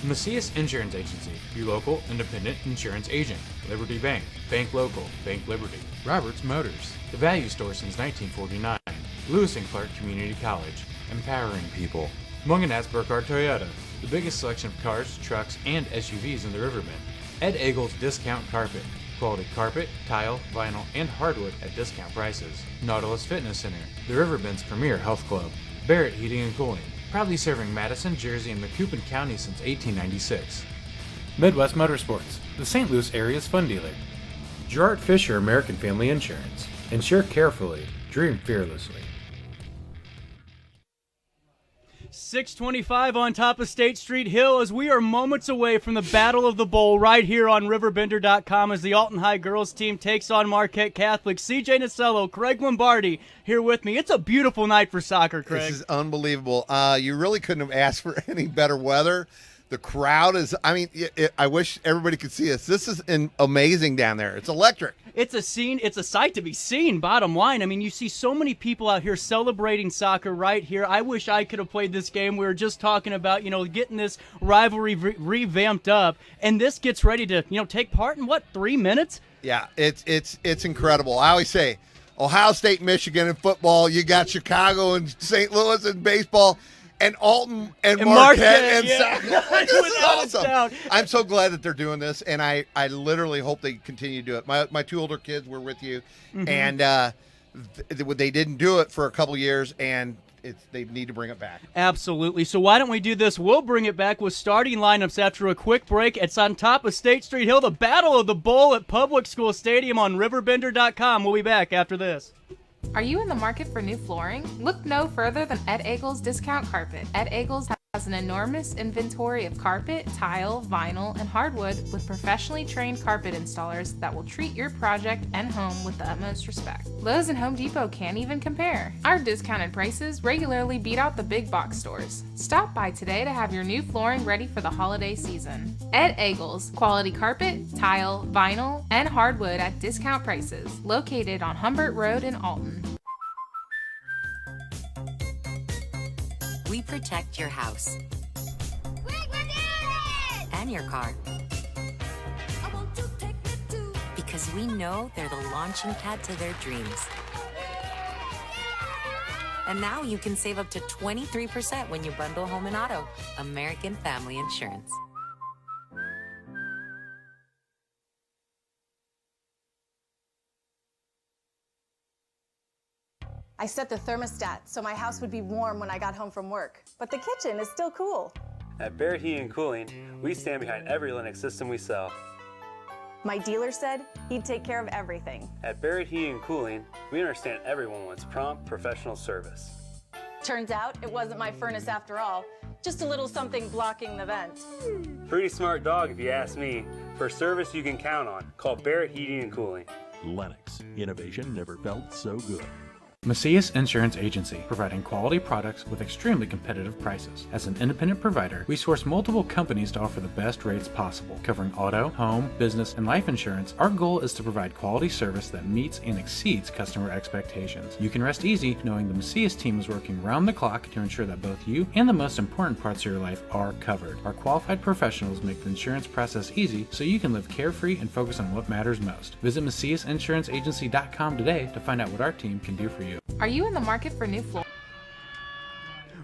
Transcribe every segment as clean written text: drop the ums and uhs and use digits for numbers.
Macias Insurance Agency, your local independent insurance agent. Liberty Bank, Bank Local, Bank Liberty. Roberts Motors, the Value Store since 1949. Lewis and Clark Community College, empowering people. Munganaz Burkhardt Toyota, the biggest selection of cars, trucks, and SUVs in the Riverbend. Ed Eagle's Discount Carpet, quality carpet, tile, vinyl, and hardwood at discount prices. Nautilus Fitness Center, the Riverbend's premier health club. Barrett Heating and Cooling, proudly serving Madison, Jersey, and Macoupin County since 1896. Midwest Motorsports, the St. Louis area's fun dealer. Gerard Fisher American Family Insurance. Insure carefully, dream fearlessly. 625 on top of State Street Hill as we are moments away from the Battle of the Bowl right here on RiverBender.com as the Alton High girls team takes on Marquette Catholic. CJ Nasello, Craig Lombardi here with me. It's a beautiful night for soccer, Craig. This is unbelievable. You really couldn't have asked for any better weather. The crowd is, I wish everybody could see us. This is amazing down there. It's electric. It's a scene. It's a sight to be seen, bottom line. I mean, you see so many people out here celebrating soccer right here. I wish I could have played this game. We were just talking about, getting this rivalry revamped up, and this gets ready to, take part in, 3 minutes? Yeah, it's incredible. I always say, Ohio State, Michigan in football. You got Chicago and St. Louis in baseball. And Alton and Marquette and soccer. This is awesome. I'm so glad that they're doing this, and I literally hope they continue to do it. My two older kids were with you, and they didn't do it for a couple years, and they need to bring it back. Absolutely. So why don't we do this? We'll bring it back with starting lineups after a quick break. It's on top of State Street Hill, the Battle of the Bowl at Public School Stadium on RiverBender.com. We'll be back after this. Are you in the market for new flooring? Look no further than Ed Eagle's Discount Carpet. Ed Eagle's has an enormous inventory of carpet, tile, vinyl, and hardwood with professionally trained carpet installers that will treat your project and home with the utmost respect. Lowe's and Home Depot can't even compare. Our discounted prices regularly beat out the big box stores. Stop by today to have your new flooring ready for the holiday season. Ed Eagle's, quality carpet, tile, vinyl, and hardwood at discount prices, located on Humbert Road in Alton. We protect your house and your car because we know they're the launching pad to their dreams. And now you can save up to 23% when you bundle home and auto. American Family Insurance. I set the thermostat so my house would be warm when I got home from work, but the kitchen is still cool. At Barrett Heating and Cooling, we stand behind every Linux system we sell. My dealer said he'd take care of everything. At Barrett Heating and Cooling, we understand everyone wants prompt, professional service. Turns out it wasn't my furnace after all, just a little something blocking the vent. Pretty smart dog if you ask me. For service you can count on, call Barrett Heating and Cooling. Lennox. Innovation never felt so good. Macias Insurance Agency, providing quality products with extremely competitive prices. As an independent provider, we source multiple companies to offer the best rates possible. Covering auto, home, business, and life insurance, our goal is to provide quality service that meets and exceeds customer expectations. You can rest easy knowing the Macias team is working round the clock to ensure that both you and the most important parts of your life are covered. Our qualified professionals make the insurance process easy so you can live carefree and focus on what matters most. Visit MaciasInsuranceAgency.com today to find out what our team can do for you. Are you in the market for new flooring?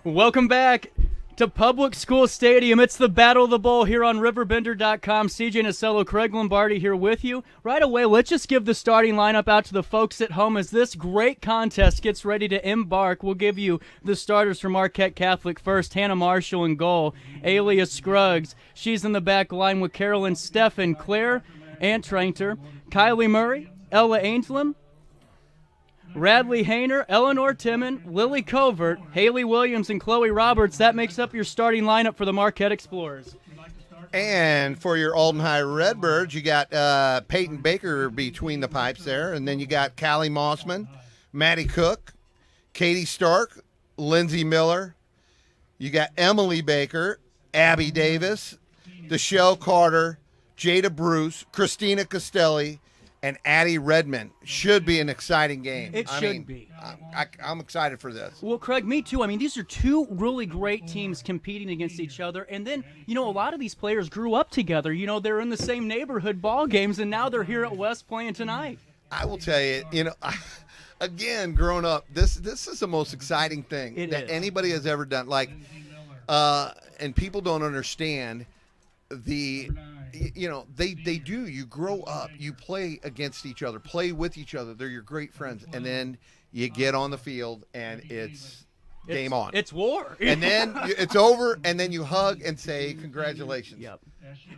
Welcome back to Public School Stadium. It's the Battle of the Bowl here on RiverBender.com. CJ Nasello, Craig Lombardi here with you. Right away, let's just give the starting lineup out to the folks at home as this great contest gets ready to embark. We'll give you the starters for Marquette Catholic first. Hannah Marshall in goal. Alia Scruggs. She's in the back line with Carolyn Steffen, Claire Antrainter, Kylie Murray, Ella Ainslem, Radley Hayner, Eleanor Timon, Lily Covert, Haley Williams, and Chloe Roberts. That makes up your starting lineup for the Marquette Explorers. And for your Alton High Redbirds, you got Peyton Baker between the pipes there. And then you got Callie Mossman, Maddie Cook, Katie Stark, Lindsay Miller. You got Emily Baker, Abby Davis, Deshelle Carter, Jada Bruce, Christina Costelli, and Addie Redmond should be an exciting game. It should be. I'm excited for this. Well, Craig, me too. I mean, these are two really great teams competing against each other. And then, a lot of these players grew up together. They're in the same neighborhood ball games, and now they're here at West playing tonight. I will tell you, again, growing up, this is the most exciting thing that anybody has ever done. Like, and people don't understand they do. You grow up, you play against each other, play with each other. They're your great friends. And then you get on the field and it's game on. It's war. And then it's over, and then you hug and say congratulations. Yep.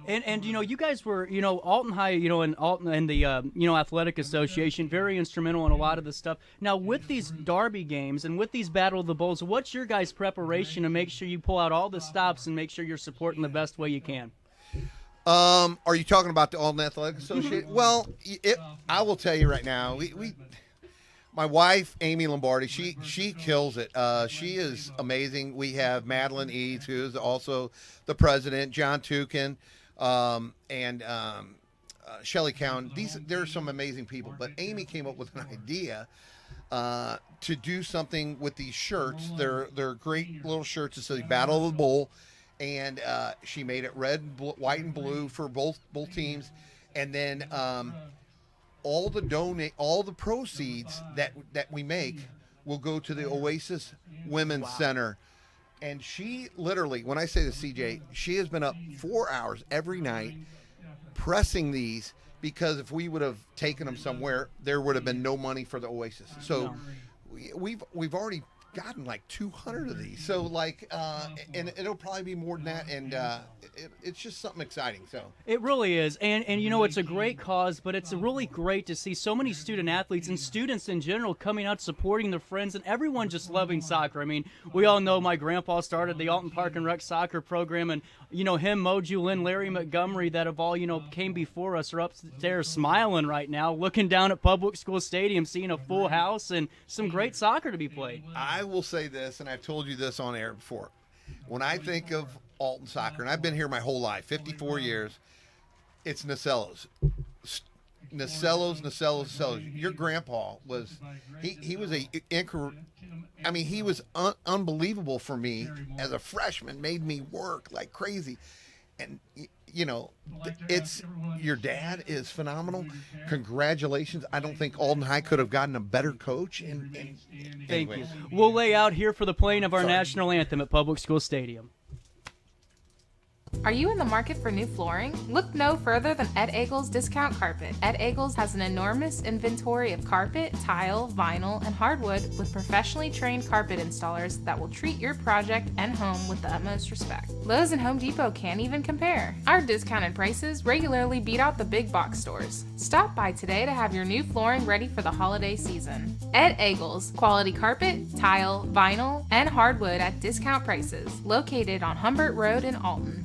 And you guys were, Alton High, and Alton and the, Athletic Association, very instrumental in a lot of this stuff. Now, with these Derby games and with these Battle of the Bulls, what's your guys' preparation to make sure you pull out all the stops and make sure you're supporting the best way you can? Are you talking about the Alton Athletic Association? Well, I will tell you right now, my wife, Amy Lombardi, she kills it. She is amazing. We have Madeline Eads, who is also the president, John Tukin, and Shelley Cowan. There are some amazing people. But Amy came up with an idea to do something with these shirts. They're great little shirts. It's the Battle of the Bull. And she made it red, white, and blue for both teams. And then all the proceeds that we make will go to the Oasis Women's Center. And she literally, when I say this, CJ, she has been up 4 hours every night pressing these, because if we would have taken them somewhere, there would have been no money for the Oasis. So we've already gotten like 200 of these. So and it'll probably be more than that. And it's just something exciting. So it really is. And it's a great cause, but it's really great to see so many student athletes and students in general coming out supporting their friends and everyone just loving soccer. I mean, we all know my grandpa started the Alton Park and Rec soccer program, and him, Moju Lynn, Larry Montgomery, that have all came before us, are upstairs smiling right now, looking down at Public School Stadium, seeing a full house and some great soccer to be played. I will say this, and I've told you this on air before. When I think of Alton soccer, and I've been here my whole life, 54 years, it's Nacellos. Nacellos. Your grandpa was, he was he was unbelievable for me as a freshman, made me work like crazy. And, it's your dad is phenomenal. Congratulations. I don't think Alton High could have gotten a better coach. Thank you. We'll lay out here for the playing of our national anthem at Public School Stadium. Are you in the market for new flooring? Look no further than Ed Eagles Discount Carpet. Ed Eagles has an enormous inventory of carpet, tile, vinyl, and hardwood with professionally trained carpet installers that will treat your project and home with the utmost respect. Lowe's and Home Depot can't even compare. Our discounted prices regularly beat out the big box stores. Stop by today to have your new flooring ready for the holiday season. Ed Eagles, quality carpet, tile, vinyl, and hardwood at discount prices. Located on Humbert Road in Alton.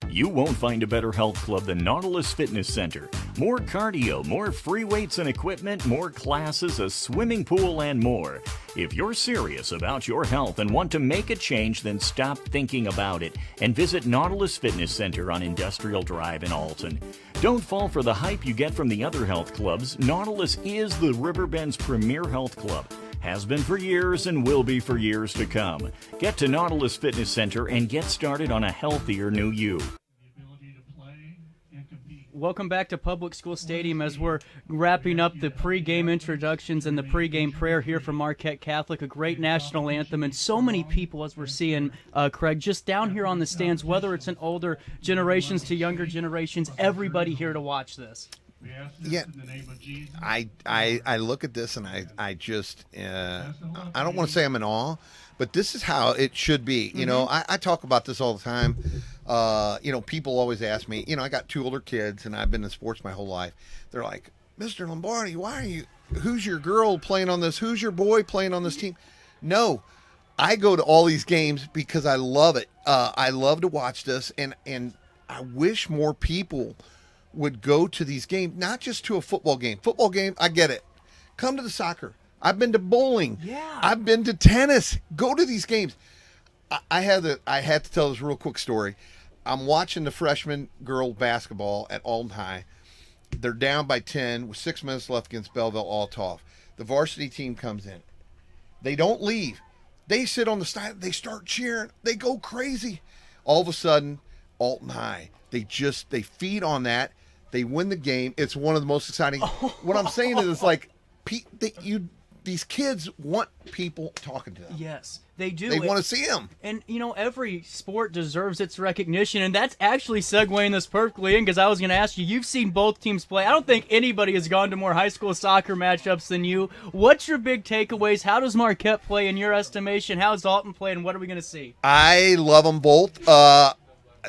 You won't find a better health club than Nautilus Fitness Center. More cardio, more free weights and equipment, more classes, a swimming pool, and more. If you're serious about your health and want to make a change, then stop thinking about it and visit Nautilus Fitness Center on Industrial Drive in Alton. Don't fall for the hype you get from the other health clubs. Nautilus is the Riverbend's premier health club. Has been for years and will be for years to come. Get to Nautilus Fitness Center and get started on a healthier new you. Welcome back to Public School Stadium as we're wrapping up the pregame introductions and the pregame prayer here from Marquette Catholic, a great national anthem, and so many people, as we're seeing, Craig, just down here on the stands, whether it's in older generations to younger generations, everybody here to watch this. Yeah, I look at this and I just I don't want to say I'm in awe, but this is how it should be. You know, I talk about this all the time. People always ask me, I got 2 older kids and I've been in sports my whole life. They're like, Mr. Lombardi, who's your girl playing on this? Who's your boy playing on this team? No, I go to all these games because I love it. I love to watch this, and I wish more people would go to these games, not just to a football game. Football game, I get it. Come to the soccer. I've been to bowling. Yeah. I've been to tennis. Go to these games. I had to tell this real quick story. I'm watching the freshman girl basketball at Alton High. They're down by 10 with 6 minutes left against Belleville Althoff. The varsity team comes in. They don't leave. They sit on the side. They start cheering. They go crazy. All of a sudden, Alton High, they feed on that. They win the game. It's one of the most exciting. What I'm saying is, like, these kids want people talking to them. Yes, they do. They want to see them. And, every sport deserves its recognition, and that's actually segueing this perfectly in, because I was going to ask you, you've seen both teams play. I don't think anybody has gone to more high school soccer matchups than you. What's your big takeaways? How does Marquette play in your estimation? How's Alton play, and what are we going to see? I love them both.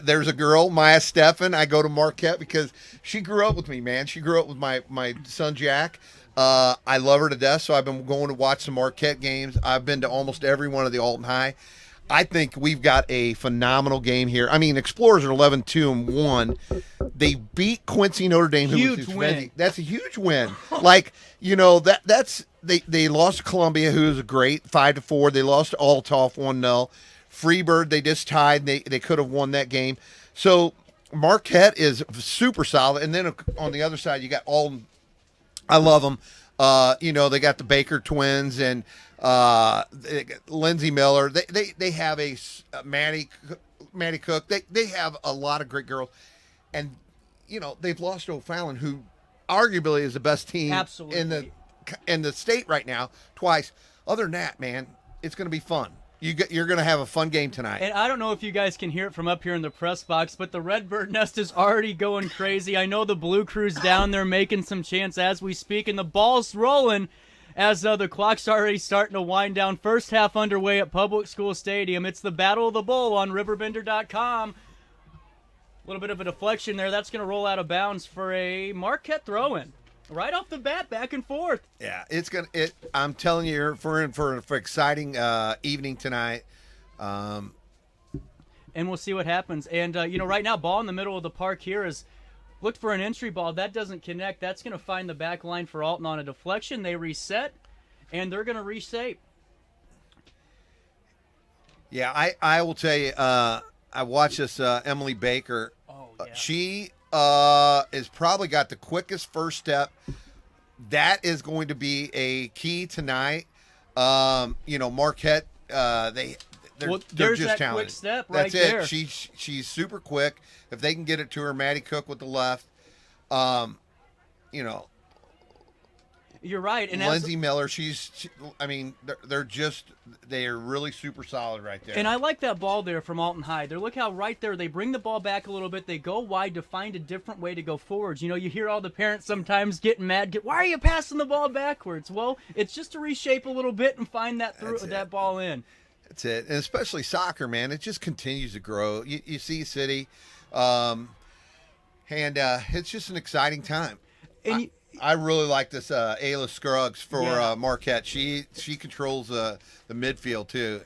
There's a girl, Maya Steffen. I go to Marquette because she grew up with me, man. She grew up with my son, Jack. I love her to death, so I've been going to watch some Marquette games. I've been to almost every one of the Alton High. I think we've got a phenomenal game here. I mean, Explorers are 11-2-1. They beat Quincy Notre Dame. Huge win. That's a huge win. Like, that's they lost to Columbia, who is great, 5-4. They lost to Althoff 1-0. Freebird, they just tied. They could have won that game. So Marquette is super solid. And then on the other side, you got Alton. I love them. They got the Baker twins and Lindsay Miller. They have a Maddie Cook. They have a lot of great girls, and they've lost to O'Fallon, who arguably is the best team Absolutely. in the state right now, twice. Other than that, man, it's going to be fun. You're going to have a fun game tonight. And I don't know if you guys can hear it from up here in the press box, but the Redbird nest is already going crazy. I know the Blue Crew's down there making some chants as we speak, and the ball's rolling as the clock's already starting to wind down. First half underway at Public School Stadium. It's the Battle of the Bowl on RiverBender.com. A little bit of a deflection there. That's going to roll out of bounds for a Marquette throw-in. Right off the bat, back and forth. Yeah, I'm telling you, we're in for an exciting evening tonight. And we'll see what happens. And, right now, ball in the middle of the park here is looked for an entry ball. That doesn't connect. That's going to find the back line for Alton on a deflection. They reset, and they're going to reshape. Yeah, I will tell you, I watched this Emily Baker. Oh, yeah. She has probably got the quickest first step. That is going to be a key tonight. Marquette, they're there's just that talented. Quick step right That's it. there. She's super quick. If they can get it to her, Maddie Cook with the left. You're right. And Lindsay Miller, they're really super solid right there. And I like that ball there from Alton High. Look how right there they bring the ball back a little bit. They go wide to find a different way to go forwards. You hear all the parents sometimes getting mad. Why are you passing the ball backwards? Well, it's just to reshape a little bit and find that ball in. That's it. And especially soccer, man. It just continues to grow. You see City, and it's just an exciting time. And I really like this Ayla Scruggs for Marquette. She controls the midfield too.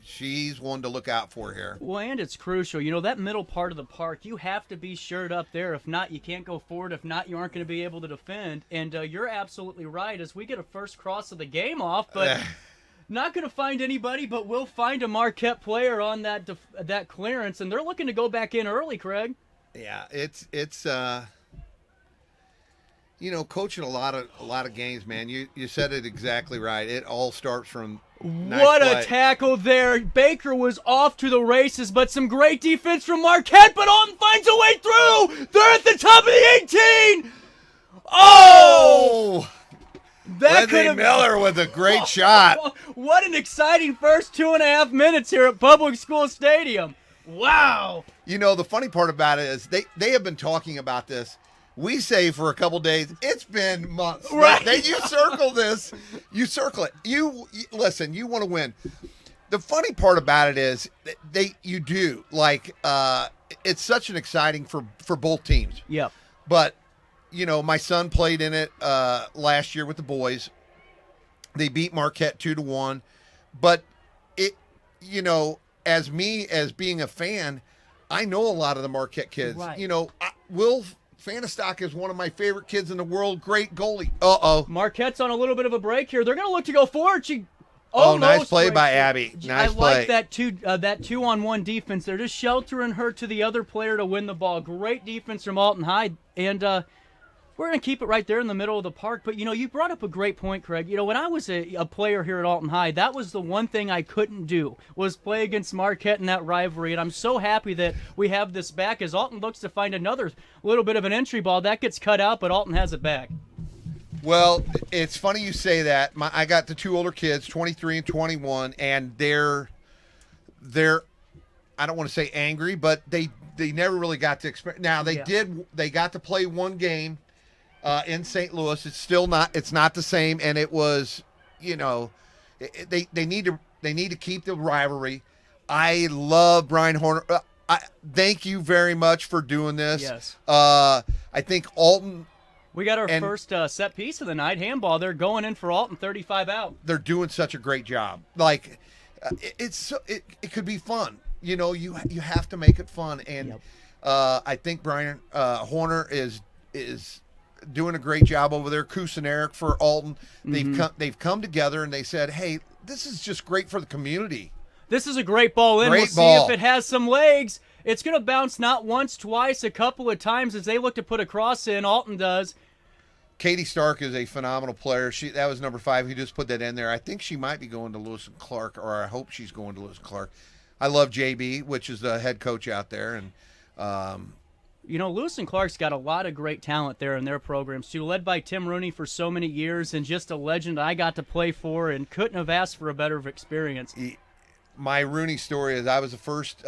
She's one to look out for here. Well, and it's crucial. That middle part of the park, you have to be shored up there. If not, you can't go forward. If not, you aren't going to be able to defend. And you're absolutely right. As we get a first cross of the game off, but not going to find anybody, but we'll find a Marquette player on that clearance, and they're looking to go back in early, Craig. Yeah, it's coaching a lot of games, man. You said it exactly right. It all starts from what a tackle there. Baker was off to the races, but some great defense from Marquette, but Alton finds a way through. They're at the top of the 18. Oh! Lindsay Miller with a great shot. What an exciting first 2.5 minutes here at Public School Stadium. Wow. The funny part about it is they have been talking about this. We say for a couple days, it's been months. Right. You circle this. You circle it. You listen, you want to win. The funny part about it is you do like it's such an exciting for both teams. Yep. But my son played in it last year with the boys. They beat Marquette 2-1. But it, as being a fan, I know a lot of the Marquette kids. Right. Will Fanistock is one of my favorite kids in the world. Great goalie. Uh-oh. Marquette's on a little bit of a break here. They're going to look to go forward. Nice play by Abby. Nice play. I like that 2-on-1 defense. They're just sheltering her to the other player to win the ball. Great defense from Alton High. And we're going to keep it right there in the middle of the park. But, you brought up a great point, Craig. When I was a player here at Alton High, that was the one thing I couldn't do was play against Marquette in that rivalry. And I'm so happy that we have this back as Alton looks to find another little bit of an entry ball. That gets cut out, but Alton has it back. Well, it's funny you say that. I got the two older kids, 23 and 21, and they're I don't want to say angry, but they never really got to experience. Now they got to play one game in St. Louis. It's not the same, and it was they need to keep the rivalry. I love Brian Horner. Thank you very much for doing this. Yes. I think Alton. We got our first set piece of the night, handball. They're going in for Alton, 35 out. They're doing such a great job. Like, it could be fun. You have to make it fun. And I think Brian Horner is doing a great job over there. Kus and Eric for Alton. They've come together and they said, hey, this is just great for the community. This is a great ball in. We'll see if it has some legs. It's going to bounce not once, twice, a couple of times as they look to put a cross in. Alton does. Katie Stark is a phenomenal player. That was number 5. He just put that in there. I think she might be going to Lewis and Clark, or I hope she's going to Lewis and Clark. I love JB, which is the head coach out there. And Lewis and Clark's got a lot of great talent there in their programs, too, led by Tim Rooney for so many years and just a legend I got to play for and couldn't have asked for a better experience. My Rooney story is I was the first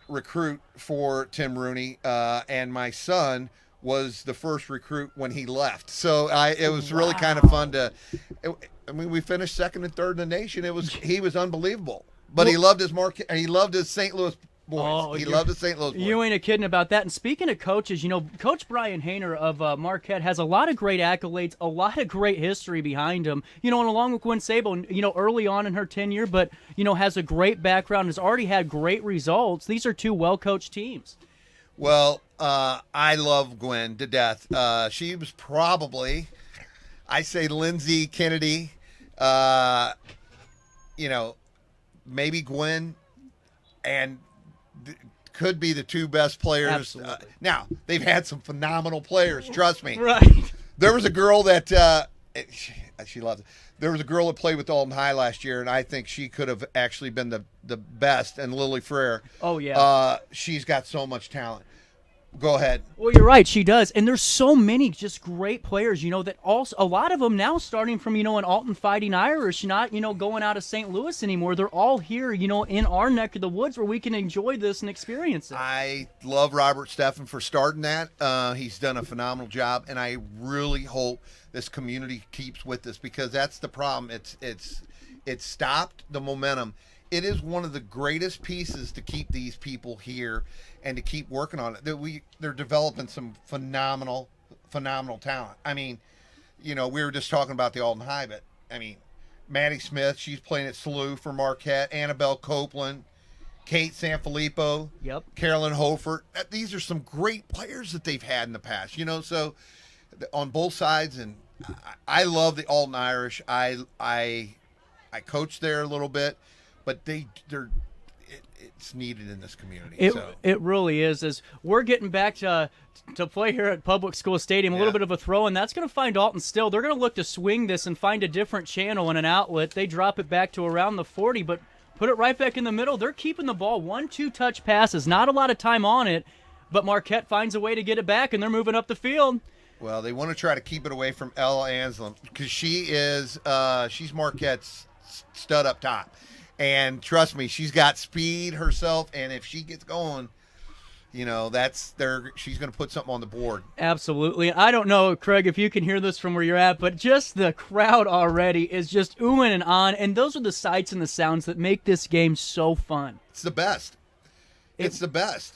recruit for Tim Rooney, and my son was the first recruit when he left. So it was really kind of fun we finished second and third in the nation. He was unbelievable. But he loved his St. Louis boys. He loved the St. Louis boys. You ain't a kidding about that. And speaking of coaches, Coach Brian Hayner of Marquette has a lot of great accolades, a lot of great history behind him. And along with Gwen Sable, early on in her tenure, but, has a great background, has already had great results. These are two well-coached teams. Well, I love Gwen to death. She was probably, I say Lindsay Kennedy, maybe Gwen and could be the two best players. Absolutely. Now, they've had some phenomenal players, trust me. Right. There was a girl that she loves it. There was a girl that played with Alton High last year, and I think she could have actually been the best, and Lily Frere. Oh, yeah. She's got so much talent. Go ahead. Well, you're right. She does. And there's so many just great players, that also, a lot of them now starting from, an Alton Fighting Irish, not, going out of St. Louis anymore. They're all here, in our neck of the woods where we can enjoy this and experience it. I love Robert Steffen for starting that. He's done a phenomenal job, and I really hope this community keeps with this because that's the problem. It's stopped the momentum. It is one of the greatest pieces to keep these people here and to keep working on it. They're developing some phenomenal talent. I mean, we were just talking about the Alton High, but I mean, Maddie Smith, she's playing at SLU for Marquette. Annabelle Copeland, Kate Sanfilippo, Carolyn Hofert. These are some great players that they've had in the past, so on both sides. And I love the Alton Irish. I coach there a little bit. But it's needed in this community. It really is. As we're getting back to play here at Public School Stadium, a little bit of a throw, and that's going to find Alton still. They're going to look to swing this and find a different channel and an outlet. They drop it back to around the 40, but put it right back in the middle. They're keeping the ball 1-2 touch passes. Not a lot of time on it, but Marquette finds a way to get it back, and they're moving up the field. Well, they want to try to keep it away from Ella Anslem because she's Marquette's stud up top. And trust me, she's got speed herself, and if she gets going, she's going to put something on the board. Absolutely. I don't know, Craig, if you can hear this from where you're at, but just the crowd already is just oohing and on, and those are the sights and the sounds that make this game so fun. It's the best. It's the best.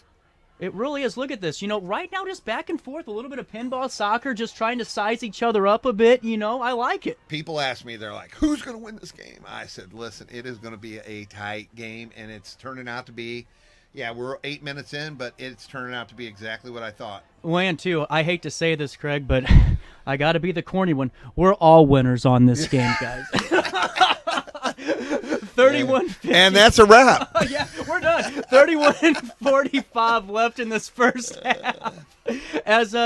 It really is. Look at this. Right now, just back and forth, a little bit of pinball soccer, just trying to size each other up a bit. I like it. People ask me, they're like, who's going to win this game? I said, listen, it is going to be a tight game, and it's turning out to be, we're 8 minutes in, but it's turning out to be exactly what I thought. And too, I hate to say this, Craig, but I got to be the corny one. We're all winners on this game, guys. 31-50. And that's a wrap. Yeah, we're done. 31-45 left in this first half. As,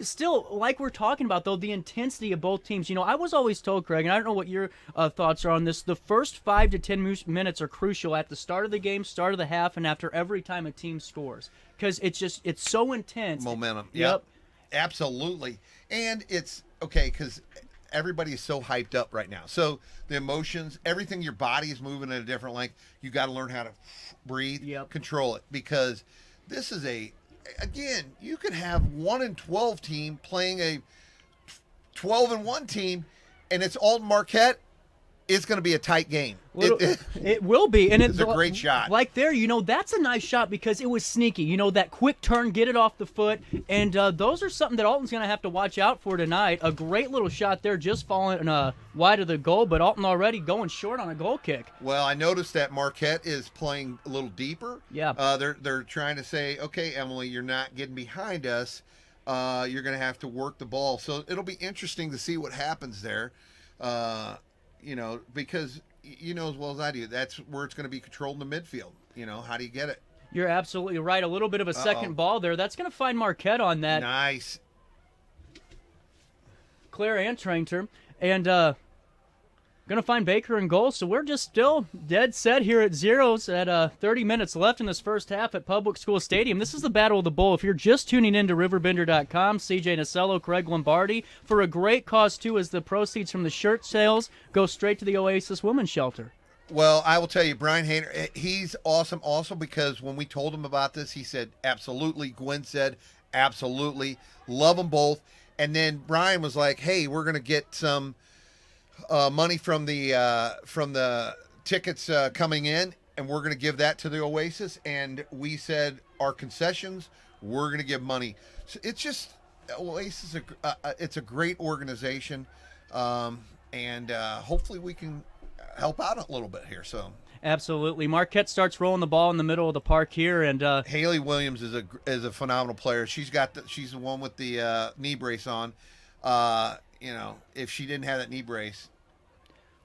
still, like we're talking about, though, the intensity of both teams. I was always told, Craig, and I don't know what your thoughts are on this, the first 5 to 10 minutes are crucial at the start of the game, start of the half, and after every time a team scores. Because it's so intense. Momentum. Yep. Absolutely. And it's, okay, because everybody is so hyped up right now. So the emotions, everything, your body is moving at a different length. You got to learn how to breathe, control it, because this is again, you could have 1-12 team playing a 12-1 team, and it's Alton Marquette. It's going to be a tight game. It will be. And it's a great shot. Like there, that's a nice shot because it was sneaky. That quick turn, get it off the foot. And those are something that Alton's going to have to watch out for tonight. A great little shot there, just falling wide of the goal, but Alton already going short on a goal kick. Well, I noticed that Marquette is playing a little deeper. Yeah. They're trying to say, okay, Emily, you're not getting behind us. You're going to have to work the ball. So it'll be interesting to see what happens there. Because as well as I do, that's where it's going to be controlled in the midfield. How do you get it? You're absolutely right. A little bit of a second ball there. That's going to find Marquette on that. Nice. Claire and Trainter. And going to find Baker in goal. So we're just still dead set here at zeros at 30 minutes left in this first half at Public School Stadium. This is the Battle of the Bull. If you're just tuning in to RiverBender.com, CJ Nasello, Craig Lombardi, for a great cause, too, as the proceeds from the shirt sales go straight to the Oasis Women's Shelter. Well, I will tell you, Brian Hayner, he's awesome also because when we told him about this, he said, absolutely. Gwen said, absolutely. Love them both. And then Brian was like, hey, we're going to get some money from the tickets coming in, and we're going to give that to the Oasis. And we said our concessions, we're going to give money. So it's just Oasis. It's a great organization, and hopefully we can help out a little bit here. So absolutely, Marquette starts rolling the ball in the middle of the park here, and Haley Williams is a phenomenal player. She's the one with the knee brace on. If she didn't have that knee brace,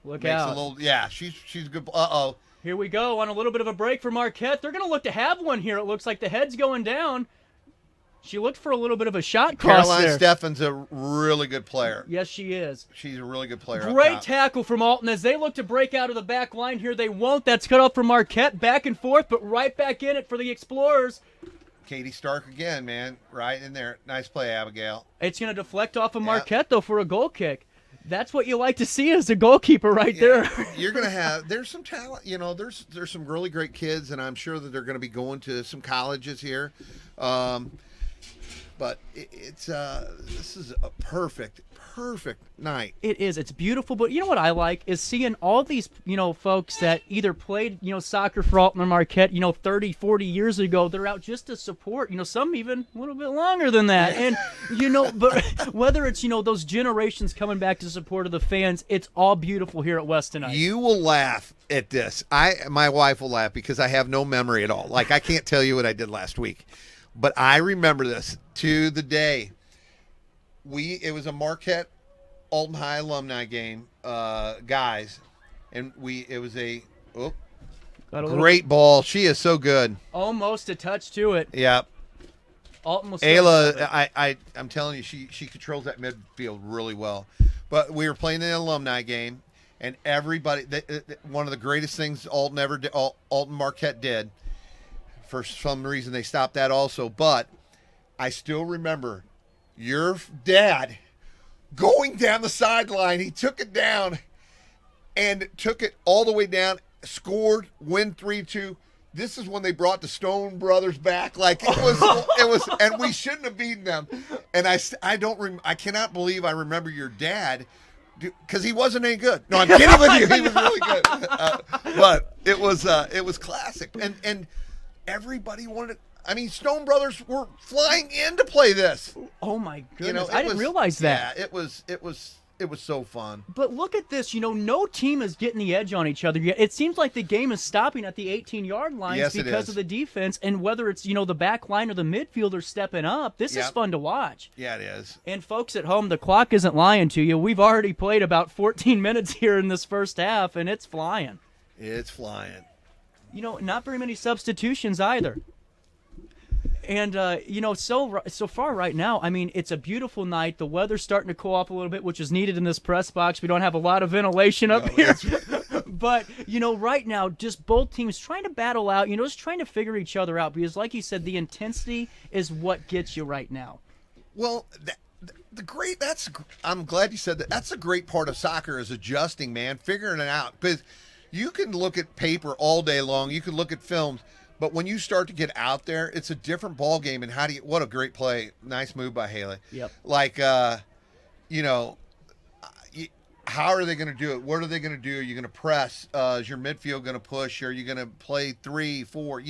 look out. She's good. Uh-oh. Here we go on a little bit of a break for Marquette. They're going to look to have one here. It looks like the head's going down. She looked for a little bit of a shot cross Caroline there. Steffen's a really good player. Yes, she is. She's a really good player. Great tackle from Alton as they look to break out of the back line here. They won't. That's cut off from Marquette. Back and forth, but right back in it for the Explorers. Katie Stark again, man. Right in there. Nice play, Abigail. It's going to deflect off of Marquette, though, for a goal kick. That's what you like to see as a goalkeeper there. You're going to have – there's some talent. There's some really great kids, and I'm sure that they're going to be going to some colleges here. But this is a perfect night. It is. It's beautiful. But you know what I like is seeing all these, folks that either played, soccer for Alton or Marquette, 30, 40 years ago. They're out just to support, some even a little bit longer than that. And, but whether it's, those generations coming back to support of the fans, it's all beautiful here at West tonight. You will laugh at this. My wife will laugh because I have no memory at all. Like, I can't tell you what I did last week. But I remember this to the day. It was a Marquette Alton High alumni game, guys, and it was a great ball. She is so good. Almost a touch to it. Yep. Alton was Ayla, I'm telling you, she controls that midfield really well. But we were playing an alumni game, and everybody, one of the greatest things Alton Marquette did. For some reason, they stopped that also. But I still remember your dad going down the sideline. He took it down and took it all the way down, scored, win 3-2, this is when they brought the Stone Brothers back. Like it was, and we shouldn't have beaten them. And I cannot believe I remember your dad, because he wasn't any good. No, I'm kidding with you. He was really good. But it was classic, and everybody wanted. I mean, Stone Brothers were flying in to play this. Oh my goodness! I didn't realize that. Yeah, it was so fun. But look at this. No team is getting the edge on each other yet. It seems like the game is stopping at the 18-yard lines because of the defense, and whether it's the back line or the midfielder stepping up, this is fun to watch. Yeah, it is. And folks at home, the clock isn't lying to you. We've already played about 14 minutes here in this first half, and it's flying. It's flying. Not very many substitutions either. And, so far right now, I mean, it's a beautiful night. The weather's starting to cool off a little bit, which is needed in this press box. We don't have a lot of ventilation up here. But, right now, just both teams trying to battle out, just trying to figure each other out. Because, like you said, the intensity is what gets you right now. Well, I'm glad you said that. That's a great part of soccer is adjusting, man, figuring it out. Because you can look at paper all day long. You can look at films. But when you start to get out there, it's a different ball game. And what a great play. Nice move by Haley. Yep. Like, how are they going to do it? What are they going to do? Are you going to press? Is your midfield going to push? Are you going to play 3, 4?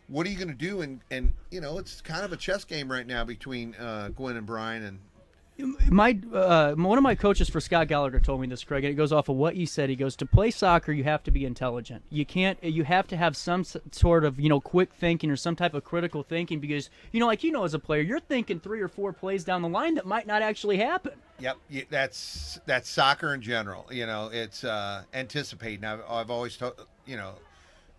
What are you going to do? And it's kind of a chess game right now between Gwen and Brian. And one of my coaches for Scott Gallagher told me this, Craig, and it goes off of what you said. He goes, to play soccer, you have to be intelligent. You have to have some sort of, quick thinking or some type of critical thinking because, as a player, you're thinking 3 or 4 plays down the line that might not actually happen. Yep. That's soccer in general. It's anticipating. I've always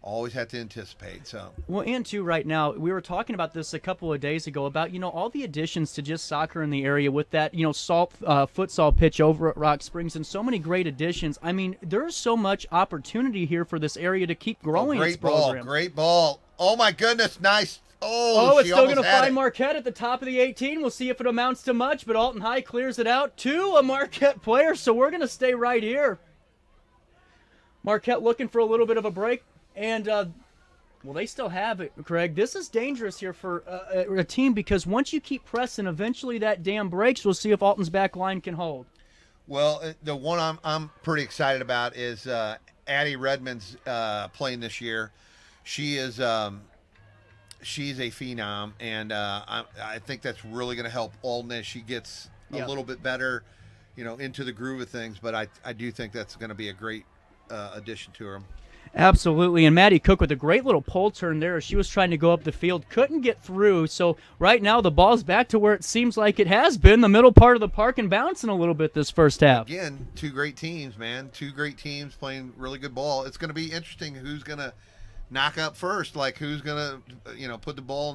always have to anticipate. So well, and too, right now we were talking about this a couple of days ago about all the additions to just soccer in the area with that salt futsal pitch over at Rock Springs and so many great additions. I mean, there's so much opportunity here for this area to keep growing. Great ball, great ball. Oh my goodness, nice. It's still going to find Marquette at the top of the 18. We'll see if it amounts to much, but Alton High clears it out to a Marquette player, so we're going to stay right here. Marquette looking for a little bit of a break. And, they still have it, Craig. This is dangerous here for a team because once you keep pressing, eventually that dam breaks. We'll see if Alton's back line can hold. Well, the one I'm pretty excited about is Addie Redmond's playing this year. She is she's a phenom, and I think that's really going to help Alton as she gets a little bit better, into the groove of things. But I do think that's going to be a great addition to her. Absolutely, and Maddie Cook with a great little pole turn there as she was trying to go up the field, couldn't get through. So right now the ball's back to where it seems like it has been, the middle part of the park, and bouncing a little bit this first half. Again, 2 great teams, man. 2 great teams playing really good ball. It's going to be interesting who's going to knock up first, like who's going to put the ball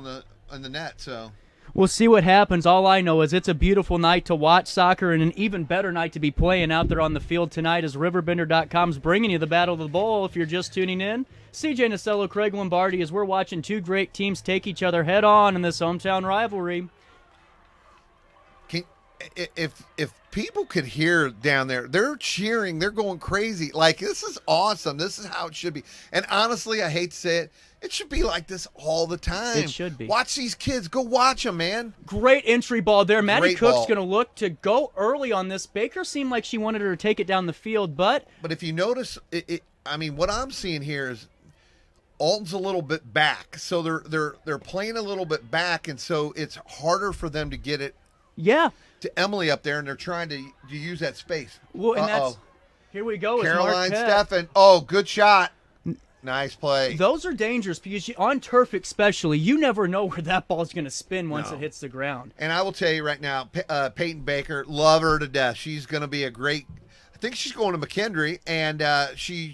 in the net. So we'll see what happens. All I know is it's a beautiful night to watch soccer and an even better night to be playing out there on the field tonight as RiverBender.com's bringing you the Battle of the Bowl. If you're just tuning in, CJ Nasello, Craig Lombardi, as we're watching 2 great teams take each other head on in this hometown rivalry. If people could hear down there, they're cheering, they're going crazy. Like, this is awesome. This is how it should be. And honestly, I hate to say it, it should be like this all the time. It should be. Watch these kids. Go watch them, man. Great entry ball there. Maddie Cook's going to look to go early on this. Baker seemed like she wanted her to take it down the field, but if you notice, what I'm seeing here is Alton's a little bit back. So they're playing a little bit back, and so it's harder for them to get it to Emily up there, and they're trying to use that space. Well, and here we go. Caroline Steffen. Oh, good shot. Nice play. Those are dangerous because on turf especially, you never know where that ball's going to spin once it hits the ground. And I will tell you right now, Peyton Baker, love her to death. She's going to be I think she's going to McKendree, and she's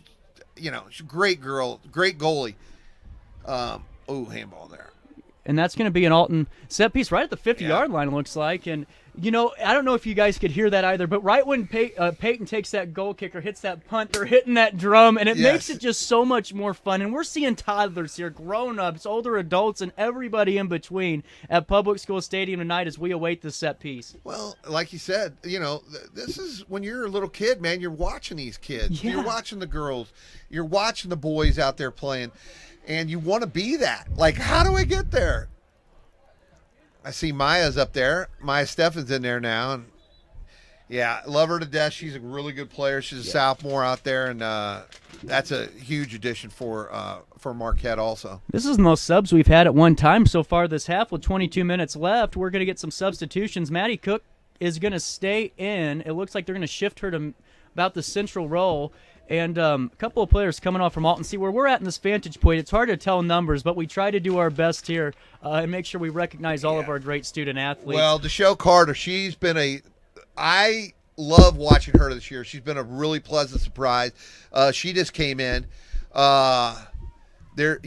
a great girl, great goalie. Handball there. And that's going to be an Alton set piece right at the 50-yard line, it looks like. And, I don't know if you guys could hear that either, but right when Peyton takes that goal kick or hits that punt, they're hitting that drum, and it makes it just so much more fun. And we're seeing toddlers here, grown-ups, older adults, and everybody in between at Public School Stadium tonight as we await the set piece. Well, like you said, this is when you're a little kid, man, you're watching these kids. Yeah. You're watching the girls. You're watching the boys out there playing. and you want to be that. Like, how do I get there? I see Maya's up there. Maya Steffen's in there now, and yeah, love her to death. She's a really good player. She's a sophomore out there, and that's a huge addition for Marquette also. This is the most subs we've had at one time so far this half with 22 minutes left. We're going to get some substitutions. Maddie Cook is going to stay in. It looks like they're going to shift her to about the central role. And a couple of players coming off from Alton. See, where we're at in this vantage point, it's hard to tell numbers, but we try to do our best here and make sure we recognize all of our great student athletes. Well, Deshaun Carter, she's been I love watching her this year. She's been a really pleasant surprise. She just came in. There,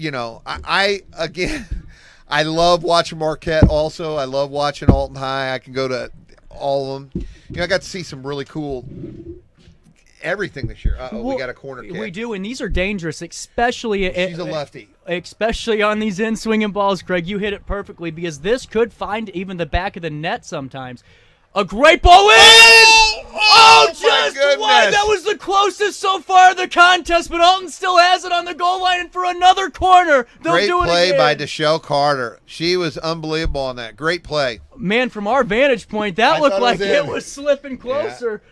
I love watching Marquette also. I love watching Alton High. I can go to all of them. I got to see some really cool everything this year. We got a corner kick. We do, and these are dangerous, especially. She's a lefty. Especially on these in-swinging balls, Craig. You hit it perfectly because this could find even the back of the net sometimes. A great ball in! Oh, just wide! That was the closest so far of the contest, but Alton still has it on the goal line, and for another corner, they'll great do it play again. by Deshaun Carter. She was unbelievable on that. Great play. Man, from our vantage point, that looked like it was slipping closer.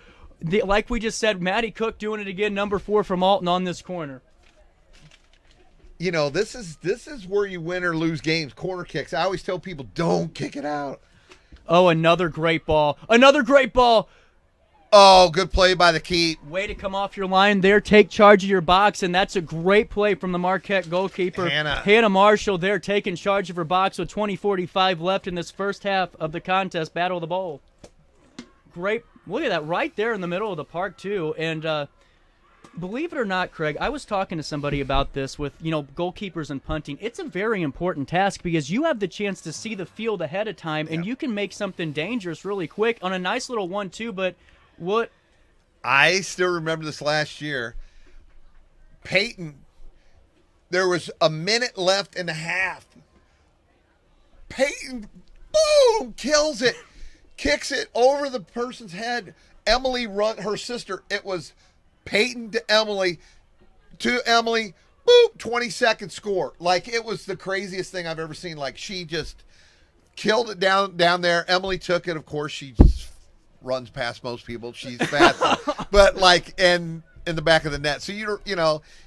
Yeah. Like we just said, Maddie Cook doing it again, number 4 from Alton on this corner. This is where you win or lose games, corner kicks. I always tell people, don't kick it out. Oh, another great ball. Another great ball. Oh, good play by the keep. Way to come off your line there. Take charge of your box, and that's a great play from the Marquette goalkeeper. Hannah Marshall there taking charge of her box with 20:45 left in this first half of the contest, Battle of the Bowl. Great. Look at that right there in the middle of the park, too. And believe it or not, Craig, I was talking to somebody about this with, goalkeepers and punting. It's a very important task because you have the chance to see the field ahead of time, and you can make something dangerous really quick on a nice little 1-2, but what? I still remember this last year. Peyton, there was a minute left in the half. Peyton, boom, kills it, kicks it over the person's head. Emily her sister, it was Peyton to Emily, boop, 20-second score. Like, it was the craziest thing I've ever seen. Like, she just killed it down there. Emily took it. Of course, she just runs past most people. She's fast. But, in the back of the net. So,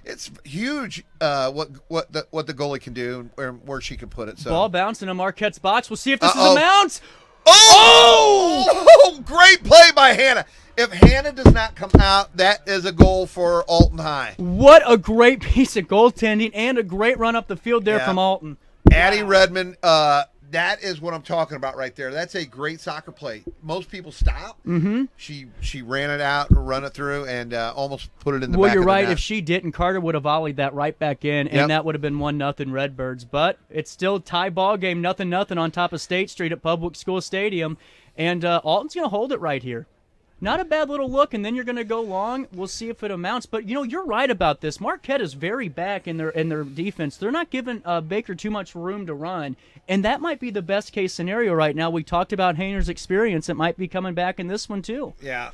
it's huge what the goalie can do and where she can put it. So ball bouncing in Marquette's box. We'll see if this is a mount. Oh! Great play by Hannah. If Hannah does not come out, that is a goal for Alton High. What a great piece of goaltending and a great run up the field there from Alton. Addie Redmond, that is what I'm talking about right there. That's a great soccer play. Most people stop. Mm-hmm. She ran it out, run it through, and almost put it in the back of the net. Well, you're right. If she didn't, Carter would have volleyed that right back in, and that would have been 1-0 Redbirds. But it's still tie ball game, 0-0 on top of State Street at Public School Stadium, and Alton's going to hold it right here. Not a bad little look, and then you're going to go long. We'll see if it amounts. But, you're right about this. Marquette is very back in their defense. They're not giving Baker too much room to run, and that might be the best-case scenario right now. We talked about Hayner's experience. It might be coming back in this one, too. Yeah.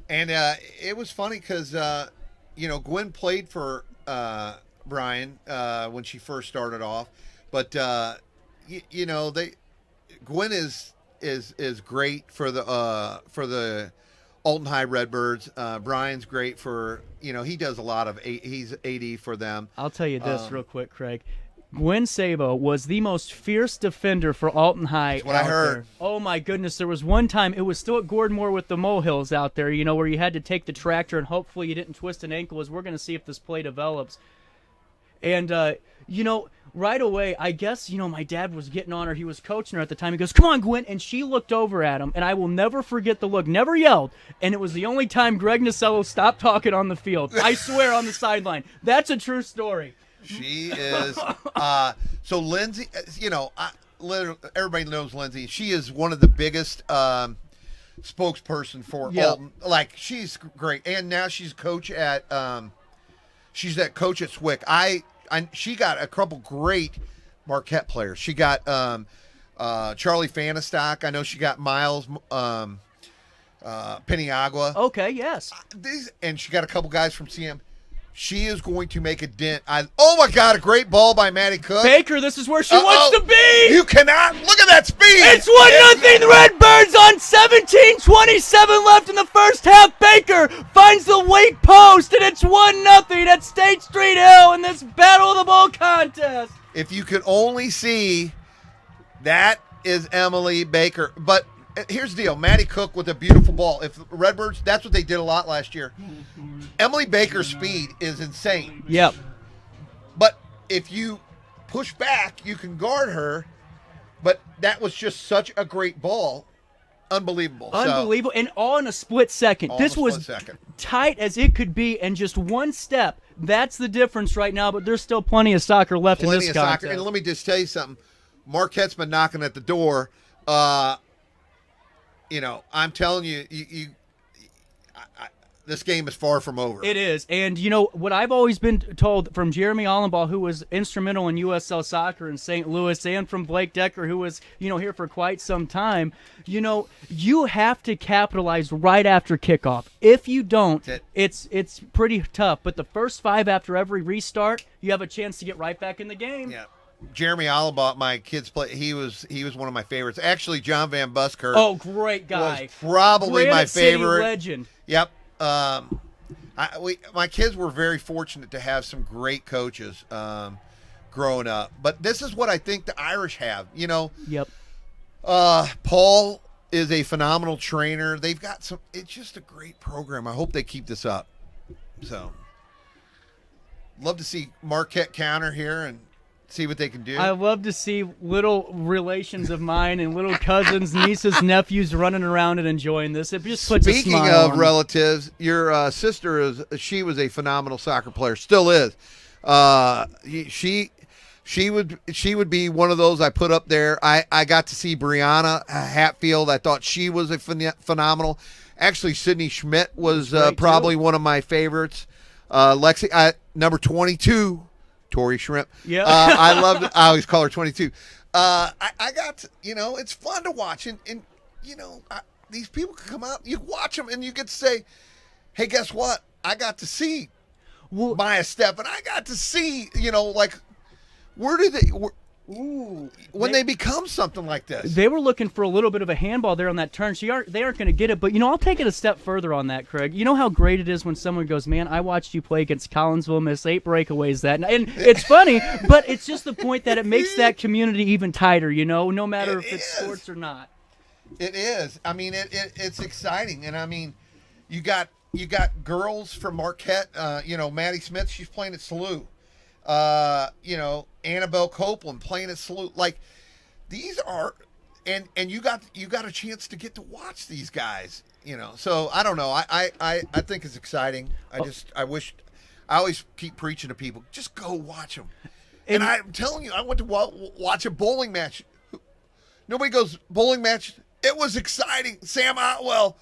And it was funny because, Gwen played for Brian when she first started off. But, Gwen is great for the Alton High Redbirds. Brian's great for, he does a lot of, he's AD for them. I'll tell you this real quick, Craig. Gwen Sabo was the most fierce defender for Alton High. That's what I heard. There. Oh, my goodness. There was one time, it was still at Gordonmore with the molehills out there, where you had to take the tractor and hopefully you didn't twist an ankle, as we're going to see if this play develops. And, right away, I guess, my dad was getting on her. He was coaching her at the time. He goes, "Come on, Gwen." And she looked over at him, and I will never forget the look. Never yelled. And it was the only time Greg Nasello stopped talking on the field. I swear, on the sideline. That's a true story. She is. So Lindsay, everybody knows Lindsay. She is one of the biggest spokesperson for Alton. Like, she's great. And now she's coach at she's that coach at Swick. She got a couple great Marquette players. She got Charlie Fanistock. I know she got Miles Peniagua. Okay, yes. And she got a couple guys from CM. She is going to make a dent. Oh, my God, a great ball by Maddie Cook. Baker, this is where she wants to be. You cannot. Look at that speed. It's 1-0 the Redbirds on 17:27 left in the first half. Baker finds the weak post, and it's 1-0 at State Street Hill in this Battle of the Ball contest. If you could only see, that is Emily Baker. But here's the deal. Maddie Cook with a beautiful ball. If Redbirds, that's what they did a lot last year. Emily Baker's speed is insane. Yep. But if you push back, you can guard her. But that was just such a great ball. Unbelievable. Unbelievable. And all in a split second. This was tight as it could be, and just one step. That's the difference right now, but there's still plenty of soccer left in this contest. And let me just tell you something. Marquette's been knocking at the door. I'm telling you, this game is far from over. It is. And, what I've always been told from Jeremy Allenbaugh, who was instrumental in USL soccer in St. Louis, and from Blake Decker, who was, here for quite some time, you have to capitalize right after kickoff. If you don't, it's pretty tough. But the first 5 after every restart, you have a chance to get right back in the game. Yeah. Jeremy Allenbaugh, my kids play. He was one of my favorites. Actually, John Van Buskirk. Oh, great guy! Was probably my favorite. City legend. Yep. My kids were very fortunate to have some great coaches growing up. But this is what I think the Irish have. Yep. Paul is a phenomenal trainer. They've got some. It's just a great program. I hope they keep this up. So, love to see Marquette counter here and see what they can do. I love to see little relations of mine and little cousins, nieces, nephews running around and enjoying this. It just puts a smile on me. Speaking of relatives, your sister she was a phenomenal soccer player, still is. She would be one of those I put up there. I got to see Brianna Hatfield. I thought she was a phenomenal. Actually, Sydney Schmidt was probably one of my favorites. Lexi, number 22. Tori Shrimp. Yeah. I loved it. I always call her 22. I got to, it's fun to watch. And these people can come out, you watch them, and you get to say, hey, guess what? I got to see Maya Steph, and I got to see, where do they... When they become something like this. They were looking for a little bit of a handball there on that turn. They aren't going to get it. But, I'll take it a step further on that, Craig. You know how great it is when someone goes, man, I watched you play against Collinsville, miss 8 breakaways that night. And it's funny, but it's just the point that it makes that community even tighter, no matter if it's sports or not. It is. I mean, it's exciting. And, I mean, you got girls from Marquette. Maddie Smith, she's playing at SLU. Annabelle Copeland playing at Salute. Like, these are, and you got a chance to get to watch these guys, So I don't know. I think it's exciting. I always keep preaching to people, just go watch them. And I'm telling you, I went to watch a bowling match. Nobody goes, bowling match. It was exciting. Sam Otwell.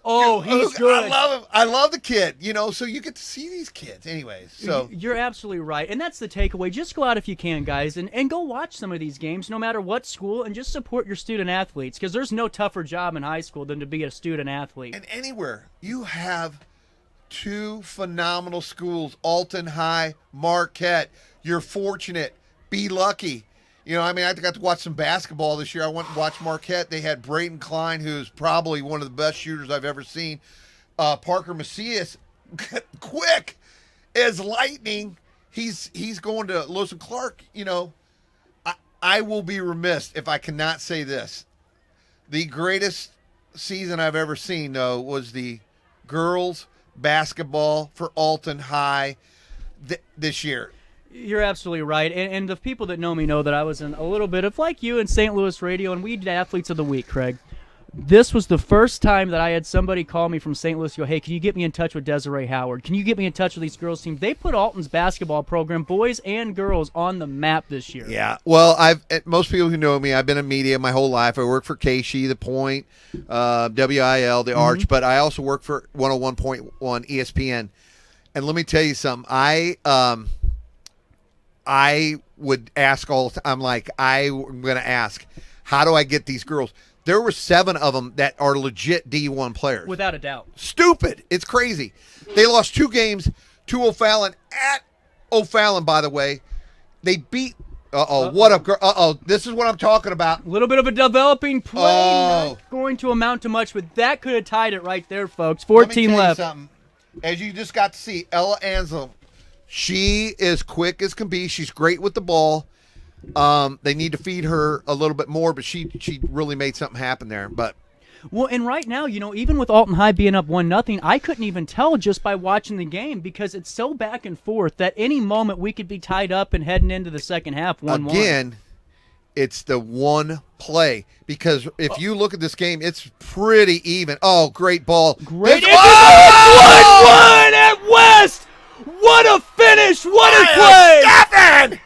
Oh, he's good. I love him. I love the kid, so you get to see these kids anyways. So you're absolutely right. And that's the takeaway. Just go out if you can, guys, and go watch some of these games, no matter what school, and just support your student athletes, because there's no tougher job in high school than to be a student athlete. And anywhere. You have 2 phenomenal schools, Alton High, Marquette. You're fortunate. Be lucky. I got to watch some basketball this year. I went and watched Marquette. They had Braden Klein, who's probably one of the best shooters I've ever seen. Parker Macias, quick as lightning. He's going to Lewis and Clark. I will be remiss if I cannot say this. The greatest season I've ever seen, though, was the girls basketball for Alton High this year. You're absolutely right. And the people that know me know that I was in a little bit of, like you, in St. Louis radio, and we did Athletes of the Week, Craig. This was the first time that I had somebody call me from St. Louis, go, hey, can you get me in touch with Desiree Howard? Can you get me in touch with these girls' team? They put Alton's basketball program, boys and girls, on the map this year. Yeah. Well, most people who know me, I've been in media my whole life. I work for KSHE, The Point, WIL, The Arch, but I also work for 101.1 ESPN. And let me tell you something. I would ask all the time. I'm like, I'm going to ask, how do I get these girls? There were 7 of them that are legit D1 players. Without a doubt. Stupid. It's crazy. They lost 2 games to O'Fallon at O'Fallon, by the way. They beat what up? This is what I'm talking about. A little bit of a developing play, not going to amount to much, but that could have tied it right there, folks. 14 left. As you just got to see, Ella Ansel, she is quick as can be. She's great with the ball. They need to feed her a little bit more, but she really made something happen there. But well, and right now, even with Alton High being up 1-0, I couldn't even tell just by watching the game because it's so back and forth that any moment we could be tied up and heading into the second half 1-1. Again, it's the one play because if you look at this game, it's pretty even. Oh, great ball. Great. 1-1 at West. What a finish. What a play.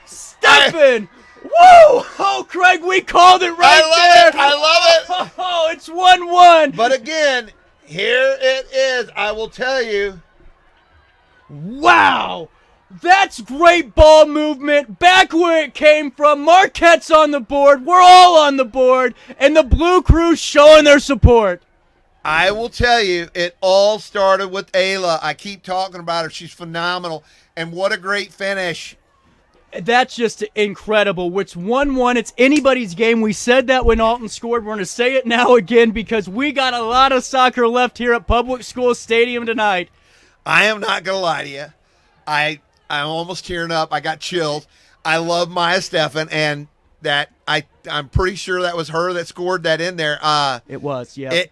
Stephen. Woo! Oh, Craig, we called it right there. I love it. Oh, it's 1-1. But again, here it is. I will tell you. Wow. That's great ball movement. Back where it came from. Marquette's on the board. We're all on the board. And the Blue Crew's showing their support. I will tell you, it all started with Ayla. I keep talking about her. She's phenomenal. And what a great finish. That's just incredible. It's 1-1. It's anybody's game. We said that when Alton scored. We're going to say it now again because we got a lot of soccer left here at Public School Stadium tonight. I am not going to lie to you. I'm almost tearing up. I got chills. I love Maya Steffen, and that I'm pretty sure that was her that scored that in there. It was, yeah.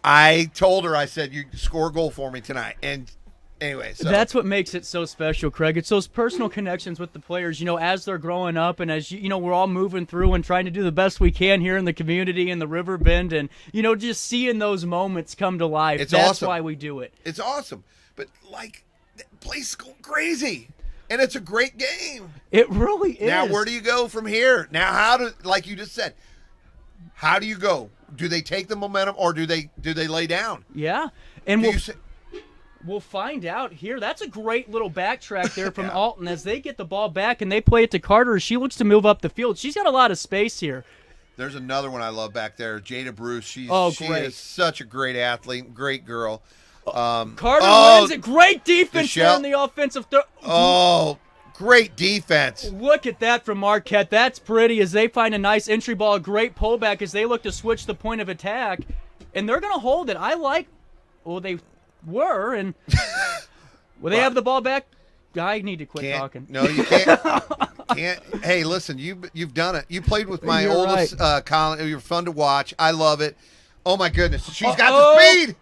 I told her, I said, you score a goal for me tonight. And anyway, so that's what makes it so special, Craig. It's those personal connections with the players, as they're growing up and as, we're all moving through and trying to do the best we can here in the community in the River Bend and, just seeing those moments come to life. That's awesome. Why we do it. It's awesome. But, the place going crazy. And it's a great game. It really is. Now, where do you go from here? Now, like you just said, how do you go? Do they take the momentum or do they lay down? Yeah. And we'll find out here. That's a great little backtrack there from Alton as they get the ball back and they play it to Carter. She looks to move up the field. She's got a lot of space here. There's another one I love back there, Jada Bruce. She great. is such a great athlete, great girl. Carter wins it. Great defense there in the offensive. Great defense. Look at that from Marquette. That's pretty as they find a nice entry ball, a great pullback as they look to switch the point of attack. And they're going to hold it. They were, and will they have the ball back? I need to quit talking. No, you can't. Hey, listen, you've done it. You played with my oldest, Colin. You're fun to watch. I love it. Oh, my goodness. She's got the speed.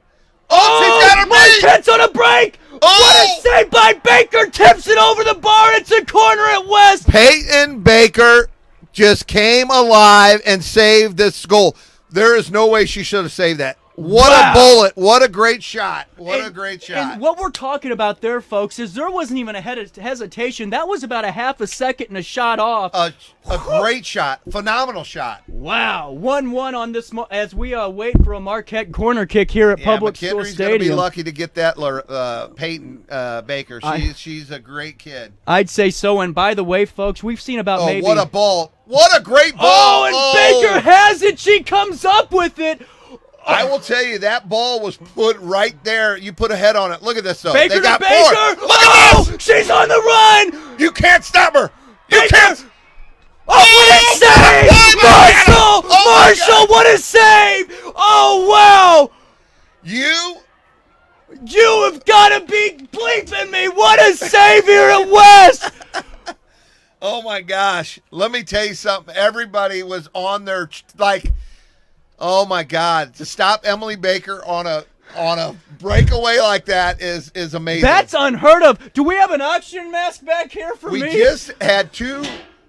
Oh, she's got a break. Marquette's on a break. What a save by Baker. Tips it over the bar. It's a corner at West. Peyton Baker just came alive and saved this goal. There is no way she should have saved that. What a bullet. What a great shot. A great shot. And what we're talking about there, folks, is there wasn't even a hesitation. That was about a half a second and a shot off. A great shot. Phenomenal shot. Wow. 1-1 on this as we wait for a Marquette corner kick here at Public School Stadium. Going to be lucky to get that Peyton Baker. She's a great kid. I'd say so. And by the way, folks, we've seen about maybe. What a ball. What a great ball. Baker has it. She comes up with it. I will tell you, that ball was put right there. You put a head on it. Look at this, though. Baker they got to Baker. Look at this. She's on the run. You can't stop her. You can't. Oh, what a save. Marshall, what a save. Oh, wow. You have got to be bleeping me. What a save here at West. Oh, my gosh. Let me tell you something. Everybody was on their, oh my God! To stop Emily Baker on a breakaway like that is amazing. That's unheard of. Do we have an oxygen mask back here for me? We just had two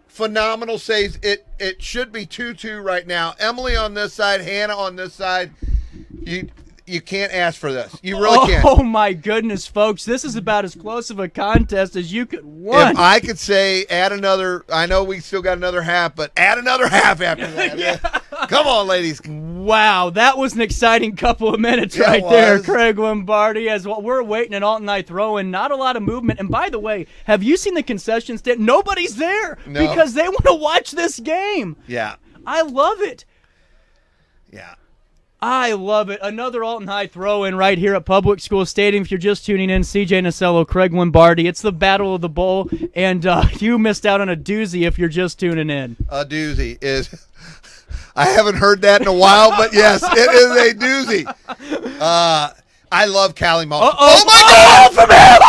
phenomenal saves. It should be 2-2 right now. Emily on this side, Hannah on this side. You can't ask for this. You really can't. Oh my goodness, folks! This is about as close of a contest as you could want. If I could say add another, I know we still got another half, but add another half after that. Yeah. Come on, ladies. Wow, that was an exciting couple of minutes there, Craig Lombardi. As well, we're waiting at Alton High throw-in. Not a lot of movement. And by the way, have you seen the concession stand? Nobody's there because they want to watch this game. Yeah. I love it. Yeah. I love it. Another Alton High throw-in right here at Public School Stadium. If you're just tuning in, CJ Nasello, Craig Lombardi. It's the Battle of the Bowl, and you missed out on a doozy if you're just tuning in. A doozy is – I haven't heard that in a while, but yes, it is a doozy. I love Callie Mullen. Oh, my God! From him!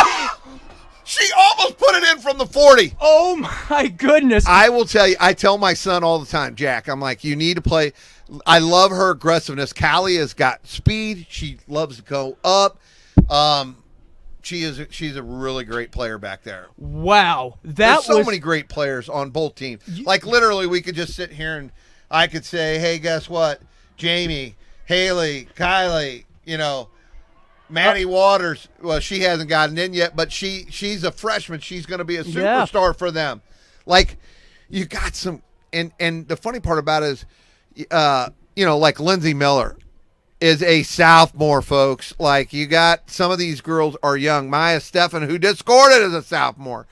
She almost put it in from the 40. Oh, my goodness. I will tell you, I tell my son all the time, Jack, I'm like, you need to play – I love her aggressiveness. Callie has got speed. She loves to go up. She's a really great player back there. Wow. There's so many great players on both teams. Like, literally, we could just sit here and I could say, hey, guess what? Jamie, Haley, Kylie, Maddie Waters. Well, she hasn't gotten in yet, but she's a freshman. She's going to be a superstar for them. Like, you got some – and the funny part about it is, like Lindsey Miller is a sophomore, folks. Like, you got some of these girls are young. Maya Stephan, who just scored it as a sophomore.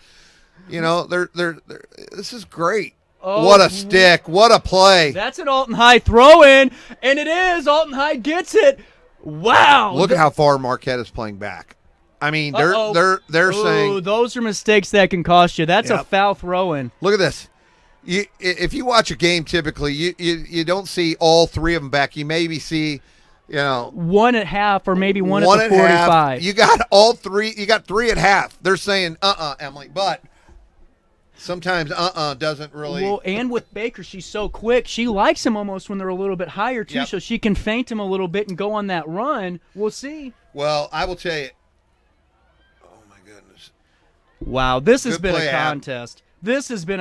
They're this is great. Oh, what a stick. What a play. That's an Alton High throw-in, and it is. Alton High gets it. Wow. Look at how far Marquette is playing back. I mean, they're saying. Those are mistakes that can cost you. That's a foul throw-in. Look at this. If you watch a game, typically you don't see all three of them back. You maybe see, one at half or maybe one at the 45. You got all three. You got three at half. They're saying Emily, but sometimes doesn't really. Well, and with Baker, she's so quick. She likes him almost when they're a little bit higher too, so she can feint him a little bit and go on that run. We'll see. Well, I will tell you. Oh my goodness! Wow, this has been a contest. This has been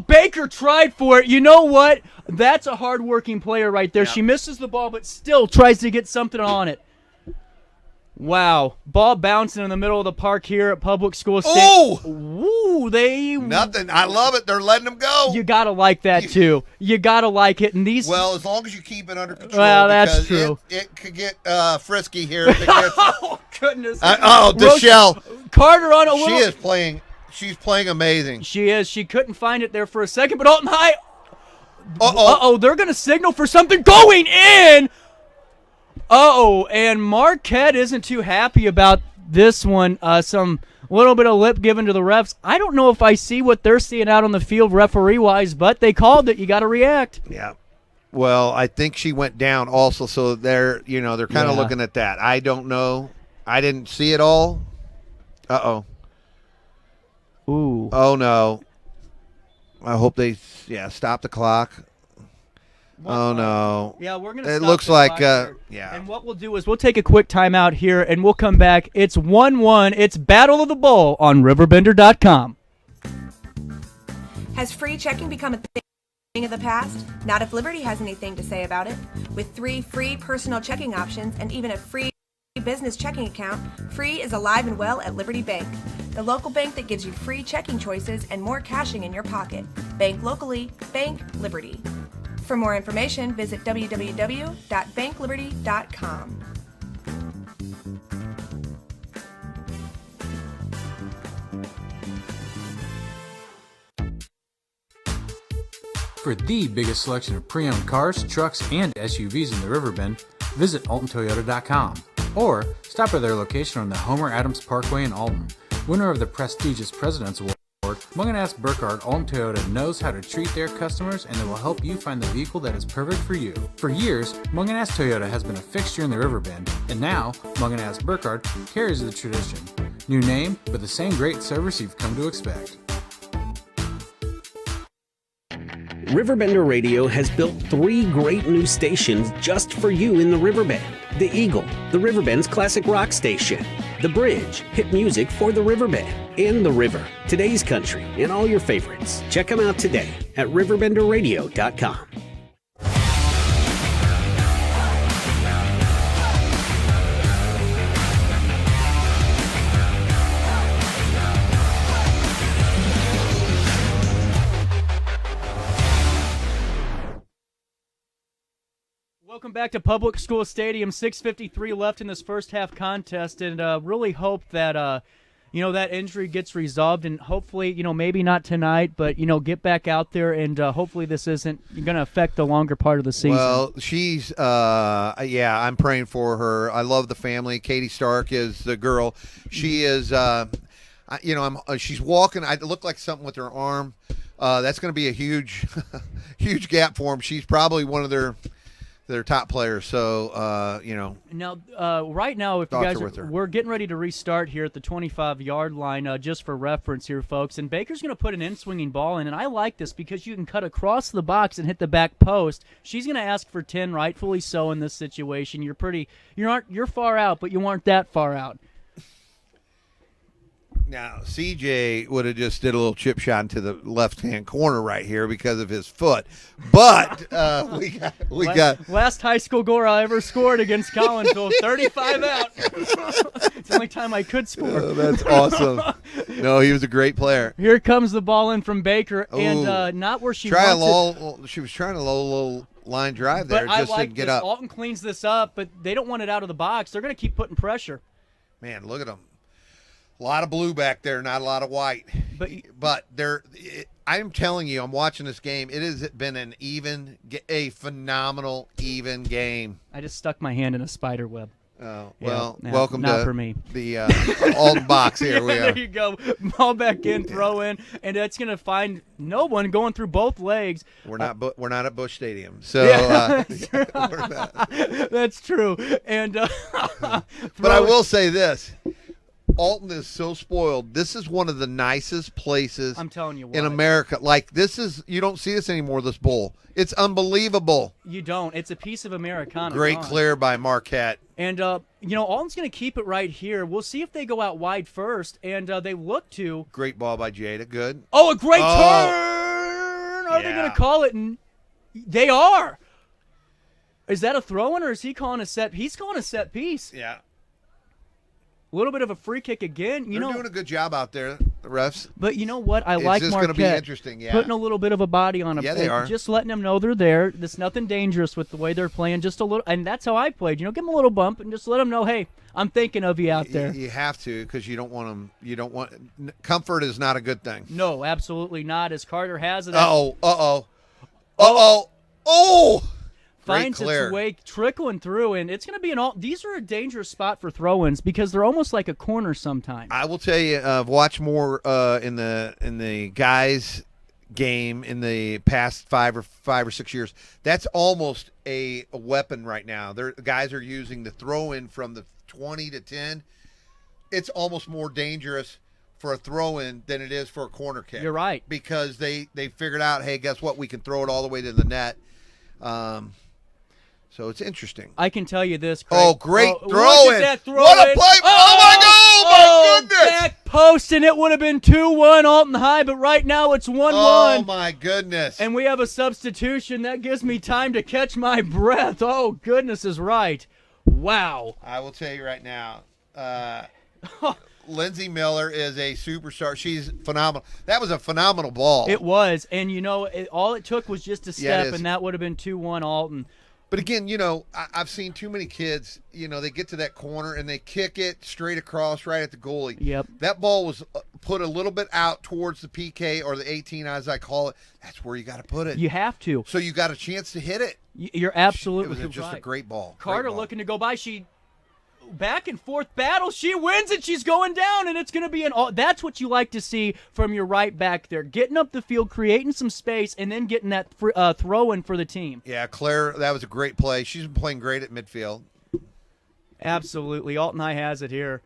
Baker tried for it. You know what? That's a hard-working player right there. Yeah. She misses the ball, but still tries to get something on it. Wow. Ball bouncing in the middle of the park here at Public School Stadium. Oh! Ooh, Nothing. I love it. They're letting them go. You got to like that, too. You got to like it. And these. Well, as long as you keep it under control. Well, that's true. It could get frisky here. Oh, goodness. Deshelle. Carter on a little. She is playing. She's playing amazing. She is. She couldn't find it there for a second, but Alton High. Uh-oh. They're going to signal for something going in. And Marquette isn't too happy about this one. Some little bit of lip given to the refs. I don't know if I see what they're seeing out on the field referee-wise, but they called it. You got to react. Yeah. Well, I think she went down also, so they're kind of looking at that. I don't know. I didn't see it all. Uh-oh. Ooh. Oh, no. I hope they, stop the clock. Oh, no. Yeah, we're going to stop it looks the like, clock here. And what we'll do is we'll take a quick timeout here, and we'll come back. It's 1-1. It's Battle of the Bowl on RiverBender.com. Has free checking become a thing of the past? Not if Liberty has anything to say about it. With 3 free personal checking options and even a free business checking account, free is alive and well at Liberty Bank, the local bank that gives you free checking choices and more cashing in your pocket. Bank locally, bank Liberty. For more information, visit www.bankliberty.com. For the biggest selection of pre-owned cars, trucks, and SUVs in the Riverbend, visit AltonToyota.com or stop by their location on the Homer Adams Parkway in Alton. Winner of the prestigious President's Award, Munganast Burkhardt Alton Toyota knows how to treat their customers, and they will help you find the vehicle that is perfect for you. For years, Munganast Toyota has been a fixture in the Riverbend, and now Munganast Burkhardt carries the tradition. New name, but the same great service you've come to expect. RiverBender Radio has built 3 great new stations just for you in the Riverbend. The Eagle, the Riverbend's classic rock station. The Bridge, hit music for the Riverbend. And The River, today's country, and all your favorites. Check them out today at RiverBenderRadio.com. Welcome back to Public School Stadium. 6:53 left in this first half contest, and really hope that that injury gets resolved, and hopefully, maybe not tonight, but, get back out there, and hopefully this isn't going to affect the longer part of the season. Well, she's, I'm praying for her. I love the family. Katie Stark is the girl. She is, she's walking. I look like something with her arm. That's going to be a huge, huge gap for them. She's probably one of their top players. So, Now, right now, if you guys we're getting ready to restart here at the 25-yard line, just for reference here, folks. And Baker's going to put an in-swinging ball in, and I like this because you can cut across the box and hit the back post. She's going to ask for 10, rightfully so in this situation. You're far out, but you aren't that far out. Now, CJ would have just did a little chip shot into the left-hand corner right here because of his foot. But we got last high school goal I ever scored against Collinsville, 35 out. It's the only time I could score. Oh, that's awesome. No, he was a great player. Here comes the ball in from Baker, and not where she wants it. She was trying a little line drive there. But just didn't get up. Alton cleans this up, but they don't want it out of the box. They're going to keep putting pressure. Man, look at them. A lot of blue back there, not a lot of white. But I'm telling you, I'm watching this game. It has been a phenomenal, even game. I just stuck my hand in a spider web. Oh, well, yeah, welcome not to for me. The Alton box here. We are. There you go. Ball back in, throw in, and that's going to find no one going through both legs. We're not at Busch Stadium, so we're not. That's true. And but I will say this. Alton is so spoiled. This is one of the nicest places I'm telling you what. in America. Like, you don't see this anymore, this bowl. It's unbelievable. You don't. It's a piece of Americana. Great clear by Marquette. And, Alton's going to keep it right here. We'll see if they go out wide first, and they look to. Great ball by Jada. Good. Oh, a great turn. Are they going to call it? They are. Is that a throw-in, or is he calling a set? He's calling a set piece. Yeah. A little bit of a free kick again. They're doing a good job out there, the refs. But you know what? I like Marquette. It's just going to be interesting, putting a little bit of a body on them. Yeah, they are. Just letting them know they're there. There's nothing dangerous with the way they're playing. Just a little, and that's how I played. Give them a little bump and just let them know, hey, I'm thinking of you out there. You have to, because you don't want them. Comfort is not a good thing. No, absolutely not. As Carter has it. Oh. Finds its way trickling through, and it's going to be these are a dangerous spot for throw-ins because they're almost like a corner sometimes. I will tell you, I've watched more in the guys game in the past 5 or 6 years. That's almost a weapon right now. Guys are using the throw-in from the 20 to 10. It's almost more dangerous for a throw-in than it is for a corner kick. You're right. Because they figured out, hey, guess what? We can throw it all the way to the net. So it's interesting. I can tell you this, Craig. Oh, great throw-in. Look at that throw-in. What a play. Oh, my goodness. Back post, and it would have been 2-1 Alton High, but right now it's 1-1. Oh, my goodness. And we have a substitution. That gives me time to catch my breath. Oh, goodness is right. Wow. I will tell you right now, Lindsay Miller is a superstar. She's phenomenal. That was a phenomenal ball. It was. And, all it took was just a step, and that would have been 2-1 Alton. But again, I've seen too many kids, they get to that corner and they kick it straight across right at the goalie. Yep. That ball was put a little bit out towards the PK or the 18, as I call it. That's where you got to put it. You have to. So you got a chance to hit it. You're absolutely right. It was just a great ball. Carter looking to go by. She back and forth battle. She wins it. She's going down, and it's going to be that's what you like to see from your right back there. Getting up the field, creating some space, and then getting that throw-in for the team. Yeah, Claire, that was a great play. She's been playing great at midfield. Absolutely. Alton High has it here.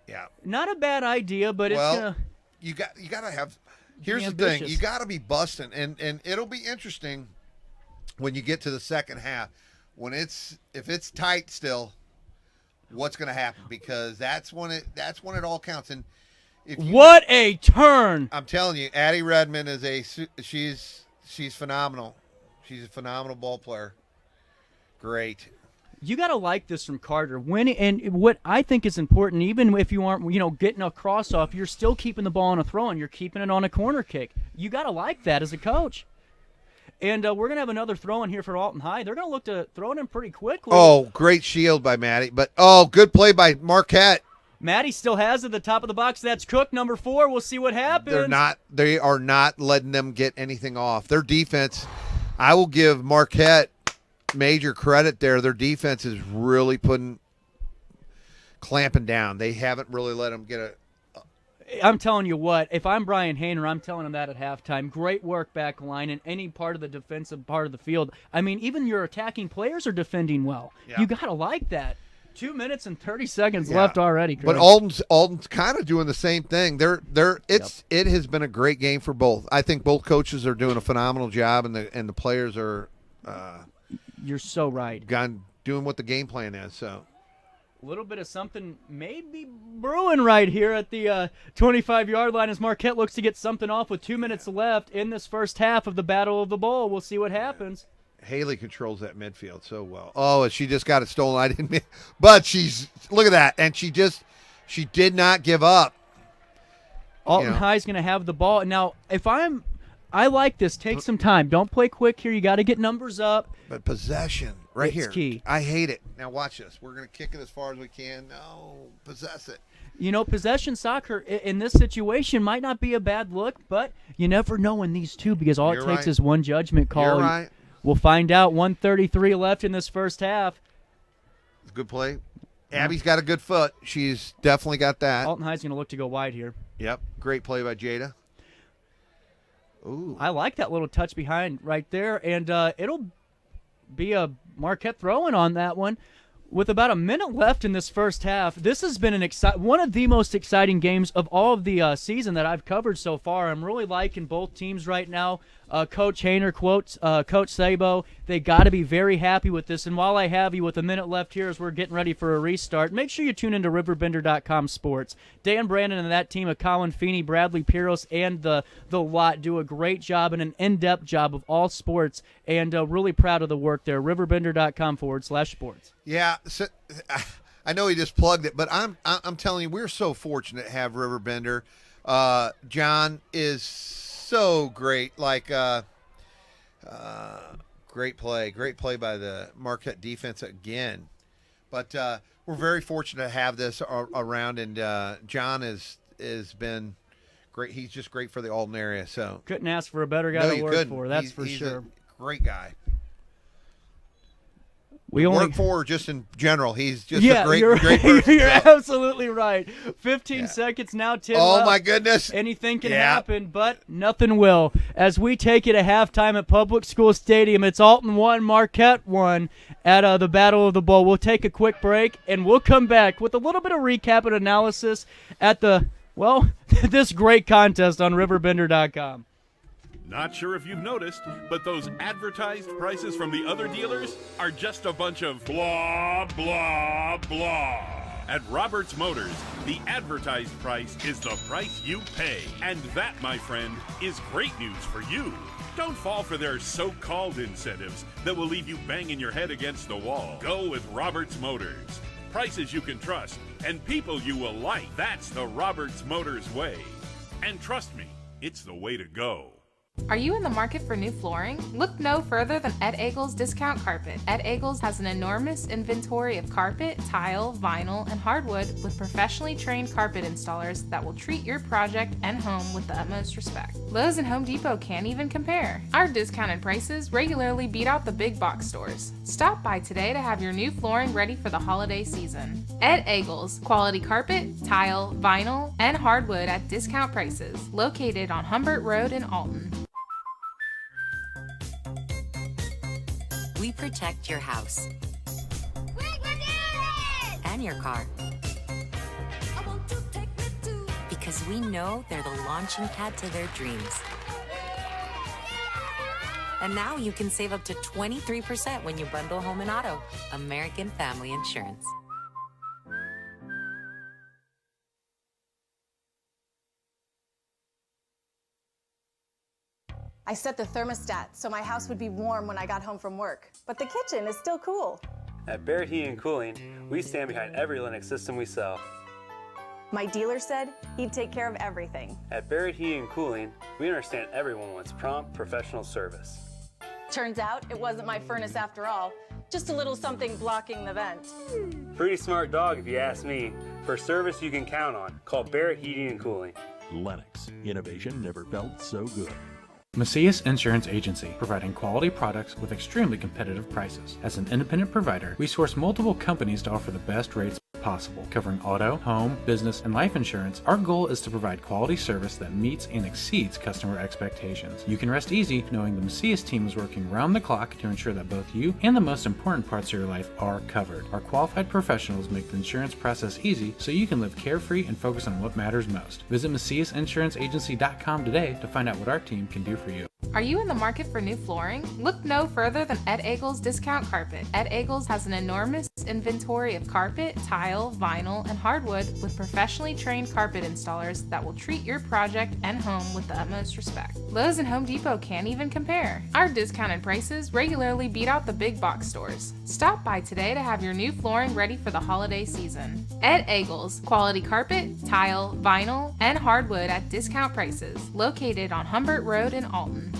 Yeah. Not a bad idea, but it's going to... You got to have... Here's the thing. You got to be busting, and it'll be interesting when you get to the second half. If it's tight still... what's going to happen, because that's when it all counts. And what a turn! I'm telling you, Addie Redmond is she's phenomenal. She's a phenomenal ball player. Great. You got to like this from Carter. And what I think is important, even if you aren't, getting a cross off, you're still keeping the ball on a throw-in. You're keeping it on a corner kick. You got to like that as a coach. And we're going to have another throw-in here for Alton High. They're going to look to throw it in pretty quickly. Oh, great shield by Maddie. But, good play by Marquette. Maddie still has it at the top of the box. That's Cook, number 4. We'll see what happens. They are not letting them get anything off. Their defense, I will give Marquette major credit there. Their defense is really clamping down. They haven't really let them get a. I'm telling you what, if I'm Brian Hayner, I'm telling him that at halftime. Great work back line in any part of the defensive part of the field. I mean, even your attacking players are defending well. Yeah. You got to like that. 2 minutes and 30 seconds left already, Craig. But Alton's kind of doing the same thing. It has been a great game for both. I think both coaches are doing a phenomenal job, and the players are. You're so right. Doing what the game plan is. So. A little bit of something maybe brewing right here at the 25-yard line as Marquette looks to get something off with 2 minutes left in this first half of the Battle of the Bowl. We'll see what happens. Haley controls that midfield so well. Oh, she just got it stolen. But look at that, and she did not give up. Alton High's going to have the ball. Now, I like this. Take some time. Don't play quick here. You got to get numbers up. But possession, right here. It's key. I hate it. Now watch this. We're going to kick it as far as we can. No, possess it. Possession soccer in this situation might not be a bad look, but you never know in these two because all it takes is one judgment call. You're right. We'll find out. 1:33 left in this first half. Good play. Abby's got a good foot. She's definitely got that. Alton High's going to look to go wide here. Yep. Great play by Jada. Ooh. I like that little touch behind right there, and it'll be a Marquette throwing on that one. With about a minute left in this first half, this has been one of the most exciting games of all of the season that I've covered so far. I'm really liking both teams right now. Coach Hayner quotes Coach Sabo. They got to be very happy with this. And while I have you with a minute left here as we're getting ready for a restart, make sure you tune into RiverBender.com sports. Dan Brandon and that team of Colin Feeney, Bradley Piros, and the lot do a great job and an in-depth job of all sports, and really proud of the work there. RiverBender.com/sports. Yeah, so, I know he just plugged it, but I'm telling you, we're so fortunate to have RiverBender. John is so great. Great play by the Marquette defense again. But we're very fortunate to have this around, and John has been great. He's just great for the Alton area. So couldn't ask for a better guy to work for. That's for he's sure. A great guy. We only work for just in general. He's just a great person. You're absolutely right. 15 seconds now, 10 Oh, left. my goodness. Anything can happen, but nothing will. As we take it to halftime at Public School Stadium, it's Alton 1, Marquette 1 at the Battle of the Bowl. We'll take a quick break, and we'll come back with a little bit of recap and analysis at this great contest on RiverBender.com. Not sure if you've noticed, but those advertised prices from the other dealers are just a bunch of blah, blah, blah. At Roberts Motors, the advertised price is the price you pay. And that, my friend, is great news for you. Don't fall for their so-called incentives that will leave you banging your head against the wall. Go with Roberts Motors. Prices you can trust and people you will like. That's the Roberts Motors way. And trust me, it's the way to go. Are you in the market for new flooring? Look no further than Ed Eagles Discount Carpet. Ed Eagles has an enormous inventory of carpet, tile, vinyl, and hardwood with professionally trained carpet installers that will treat your project and home with the utmost respect. Lowe's and Home Depot can't even compare. Our discounted prices regularly beat out the big box stores. Stop by today to have your new flooring ready for the holiday season. Ed Eagles, quality carpet, tile, vinyl, and hardwood at discount prices. Located on Humbert Road in Alton. We protect your house and your car because we know they're the launching pad to their dreams. And now you can save up to 23% when you bundle home and auto. American Family Insurance. I set the thermostat so my house would be warm when I got home from work, but the kitchen is still cool. At Barrett Heating and Cooling, we stand behind every Lennox system we sell. My dealer said he'd take care of everything. At Barrett Heating and Cooling, we understand everyone wants prompt, professional service. Turns out it wasn't my furnace after all, just a little something blocking the vent. Pretty smart dog if you ask me. For service you can count on, call Barrett Heating and Cooling. Lennox. Innovation never felt so good. Macias Insurance Agency, providing quality products with extremely competitive prices. As an independent provider, we source multiple companies to offer the best rates possible, covering auto, home, business, and life insurance. Our goal is to provide quality service that meets and exceeds customer expectations. You can rest easy knowing the Macias team is working round the clock to ensure that both you and the most important parts of your life are covered. Our qualified professionals make the insurance process easy so you can live carefree and focus on what matters most. Visit MaciasInsuranceAgency.com today to find out what our team can do for you. Are you in the market for new flooring? Look no further than Ed Eagles Discount Carpet. Ed Eagles has an enormous inventory of carpet, tile, vinyl, and hardwood with professionally trained carpet installers that will treat your project and home with the utmost respect. Lowe's and Home Depot can't even compare. Our discounted prices regularly beat out the big box stores. Stop by today to have your new flooring ready for the holiday season. Ed Eagles, quality carpet, tile, vinyl, and hardwood at discount prices. Located on Humbert Road in Alton.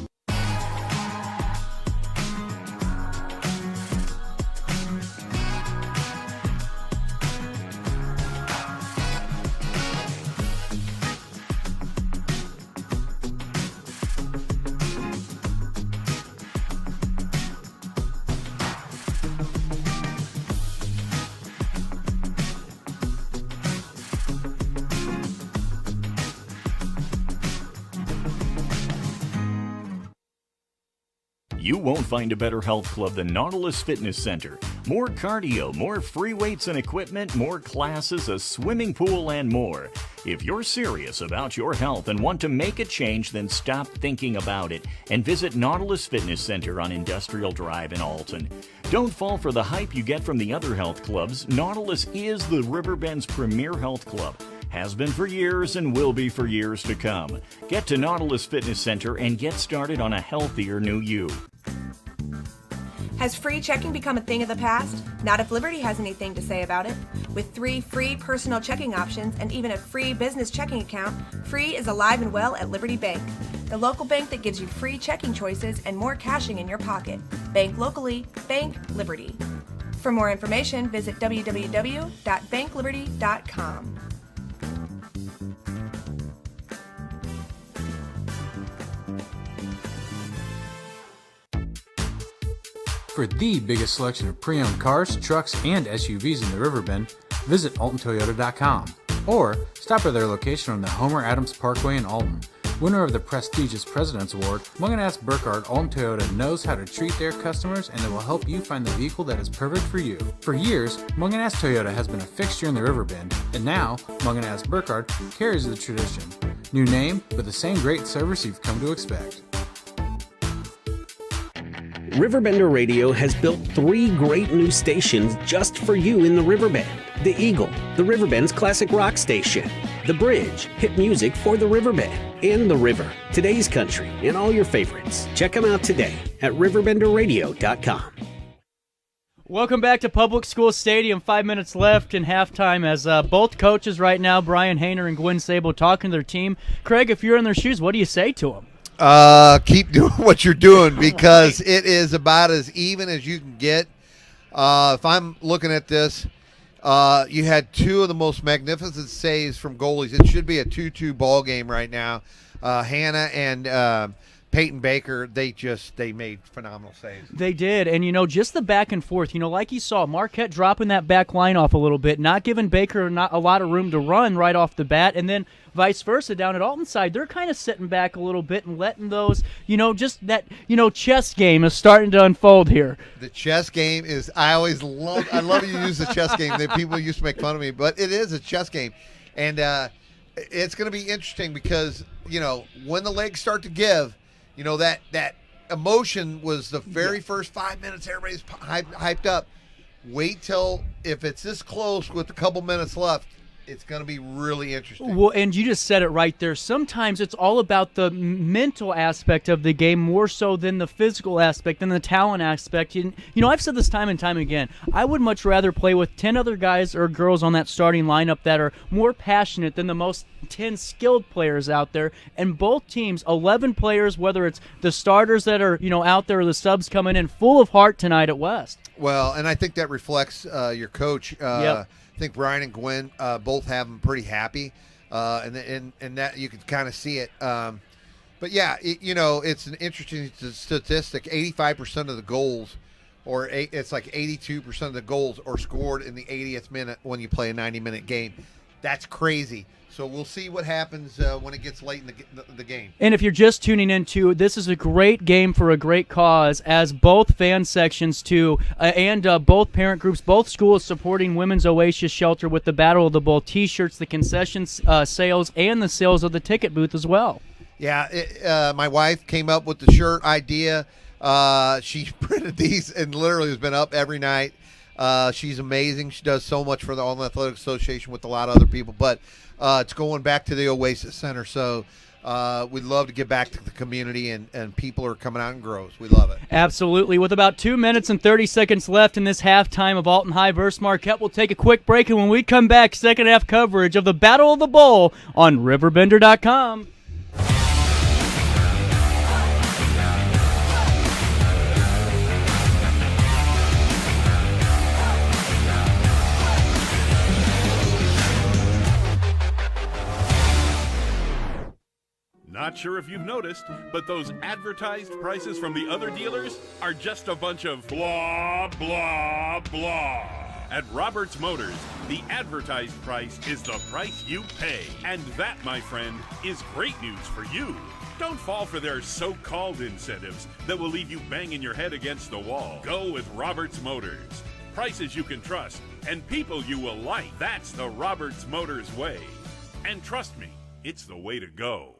You won't find a better health club than Nautilus Fitness Center. More cardio, more free weights and equipment, more classes, a swimming pool, and more. If you're serious about your health and want to make a change, then stop thinking about it and visit Nautilus Fitness Center on Industrial Drive in Alton. Don't fall for the hype you get from the other health clubs. Nautilus is the Riverbend's premier health club. Has been for years and will be for years to come. Get to Nautilus Fitness Center and get started on a healthier new you. Has free checking become a thing of the past? Not if Liberty has anything to say about it. With 3 free personal checking options and even a free business checking account, free is alive and well at Liberty Bank. The local bank that gives you free checking choices and more cashing in your pocket. Bank locally, bank Liberty. For more information, visit www.bankliberty.com. For the biggest selection of pre-owned cars, trucks, and SUVs in the Riverbend, visit AltonToyota.com or stop by their location on the Homer Adams Parkway in Alton. Winner of the prestigious President's Award, Mungan Burkhardt Alton Toyota knows how to treat their customers, and they will help you find the vehicle that is perfect for you. For years, Mungan Toyota has been a fixture in the Riverbend, and now Mungan Burkhardt carries the tradition. New name, but the same great service you've come to expect. RiverBender Radio has built 3 great new stations just for you in the Riverbend. The Eagle, the Riverbend's classic rock station. The Bridge, hit music for the Riverbend. And The River, today's country, and all your favorites. Check them out today at RiverBender.com. Welcome back to Public School Stadium. 5 minutes left in halftime as both coaches right now, Brian Hayner and Gwen Sable, talking to their team. Craig, if you're in their shoes, what do you say to them? Keep doing what you're doing because it is about as even as you can get. If I'm looking at this, you had 2 of the most magnificent saves from goalies. It should be a 2-2 ball game right now. Hannah and Peyton Baker, they made phenomenal saves. They did, and just the back and forth. Like you saw, Marquette dropping that back line off a little bit, not giving Baker not a lot of room to run right off the bat, and then vice versa down at Alton's side. They're kind of sitting back a little bit and letting those, just that, chess game is starting to unfold here. The chess game is, I love you use the chess game. That people used to make fun of me, but it is a chess game, and it's going to be interesting because when the legs start to give. That emotion was the very first 5 minutes. Everybody's hyped up. Wait till if it's this close with a couple minutes left, it's going to be really interesting. Well, and you just said it right there. Sometimes it's all about the mental aspect of the game more so than the physical aspect and the talent aspect. And, I've said this time and time again. I would much rather play with 10 other guys or girls on that starting lineup that are more passionate than the most 10 skilled players out there. And both teams, 11 players, whether it's the starters that are, out there or the subs coming in, full of heart tonight at West. Well, and I think that reflects your coach. Yep. I think Brian and Gwen both have them pretty happy, and that you can kind of see it. But yeah, it's an interesting statistic. 85% of the goals, or it's like 82% of the goals, are scored in the 80th minute when you play a 90-minute game. That's crazy. So we'll see what happens when it gets late in the game. And if you're just tuning in, too, this is a great game for a great cause, as both fan sections, too, and both parent groups, both schools supporting Women's Oasis Shelter with the Battle of the Bull T-shirts, the concession sales, and the sales of the ticket booth as well. Yeah, my wife came up with the shirt idea. She printed these and literally has been up every night. She's amazing. She does so much for the Alton Athletic Association with a lot of other people, but it's going back to the Oasis Center. So we'd love to get back to the community, and people are coming out in groves. We love it. Absolutely. With about 2 minutes and 30 seconds left in this halftime of Alton High versus Marquette, we'll take a quick break, and when we come back, second half coverage of the Battle of the Bowl on RiverBender.com. Not sure if you've noticed, but those advertised prices from the other dealers are just a bunch of blah, blah, blah. At Roberts Motors, the advertised price is the price you pay. And that, my friend, is great news for you. Don't fall for their so-called incentives that will leave you banging your head against the wall. Go with Roberts Motors. Prices you can trust and people you will like. That's the Roberts Motors way. And trust me, it's the way to go.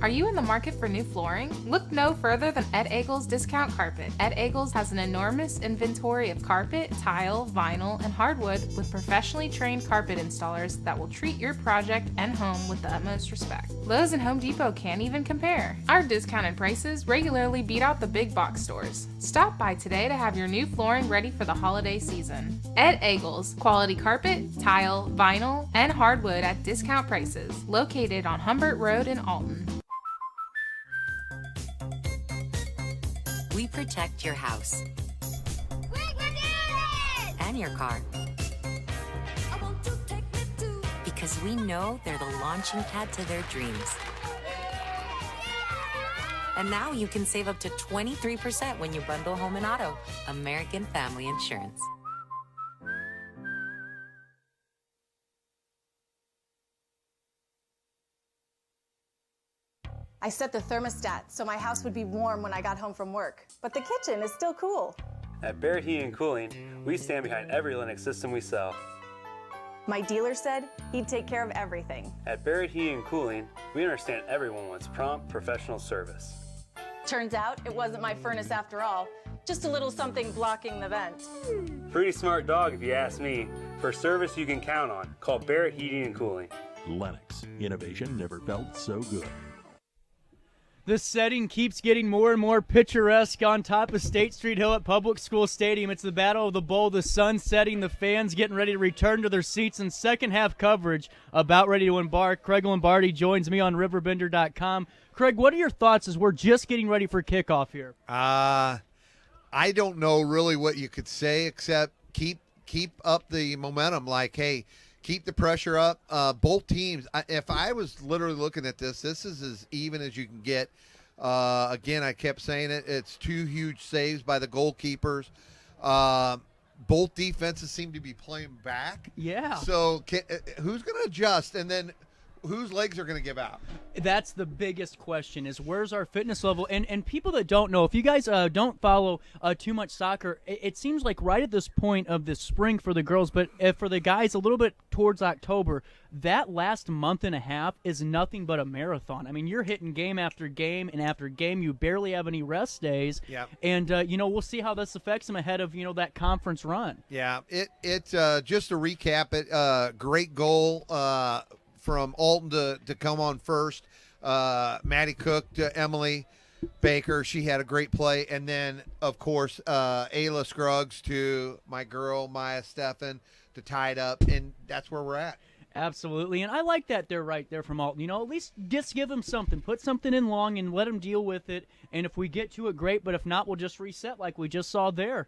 Are you in the market for new flooring? Look no further than Ed Eagles Discount Carpet. Ed Eagles has an enormous inventory of carpet, tile, vinyl, and hardwood with professionally trained carpet installers that will treat your project and home with the utmost respect. Lowe's and Home Depot can't even compare. Our discounted prices regularly beat out the big box stores. Stop by today to have your new flooring ready for the holiday season. Ed Eagles, quality carpet, tile, vinyl, and hardwood at discount prices, located on Humbert Road in Alton. We protect your house and your car because we know they're the launching pad to their dreams. And now you can save up to 23% when you bundle home and auto. American Family Insurance. I set the thermostat so my house would be warm when I got home from work, but the kitchen is still cool. At Barrett Heating and Cooling, we stand behind every Lennox system we sell. My dealer said he'd take care of everything. At Barrett Heating and Cooling, we understand everyone wants prompt, professional service. Turns out it wasn't my furnace after all, just a little something blocking the vent. Pretty smart dog if you ask me. For service you can count on, call Barrett Heating and Cooling. Lennox, innovation never felt so good. This setting keeps getting more and more picturesque on top of State Street Hill at Public School Stadium. It's the Battle of the Bowl, the sun setting, the fans getting ready to return to their seats, and second half coverage about ready to embark. Craig Lombardi joins me on RiverBender.com. Craig, what are your thoughts as we're just getting ready for kickoff here? I don't know really what you could say except keep up the momentum. Like, hey, keep the pressure up. Both teams, if I was literally looking at this is as even as you can get. Again, I kept saying it. It's two huge saves by the goalkeepers. Both defenses seem to be playing back. Yeah. So who's going to adjust? And then whose legs are going to give out? That's the biggest question, is where's our fitness level? And people that don't know, if you guys don't follow too much soccer, it seems like right at this point of the spring for the girls, but for the guys a little bit towards October, that last month and a half is nothing but a marathon. I mean, you're hitting game after game and after game. You barely have any rest days. Yep. And, we'll see how this affects them ahead of, that conference run. Yeah, it just to recap it, great goal from Alton to come on first. Maddie Cook to Emily Baker. She had a great play. And then, of course, Ayla Scruggs to my girl, Maya Steffen, to tie it up. And that's where we're at. Absolutely. And I like that they're right there from Alton. At least just give them something. Put something in long and let them deal with it. And if we get to it, great. But if not, we'll just reset like we just saw there.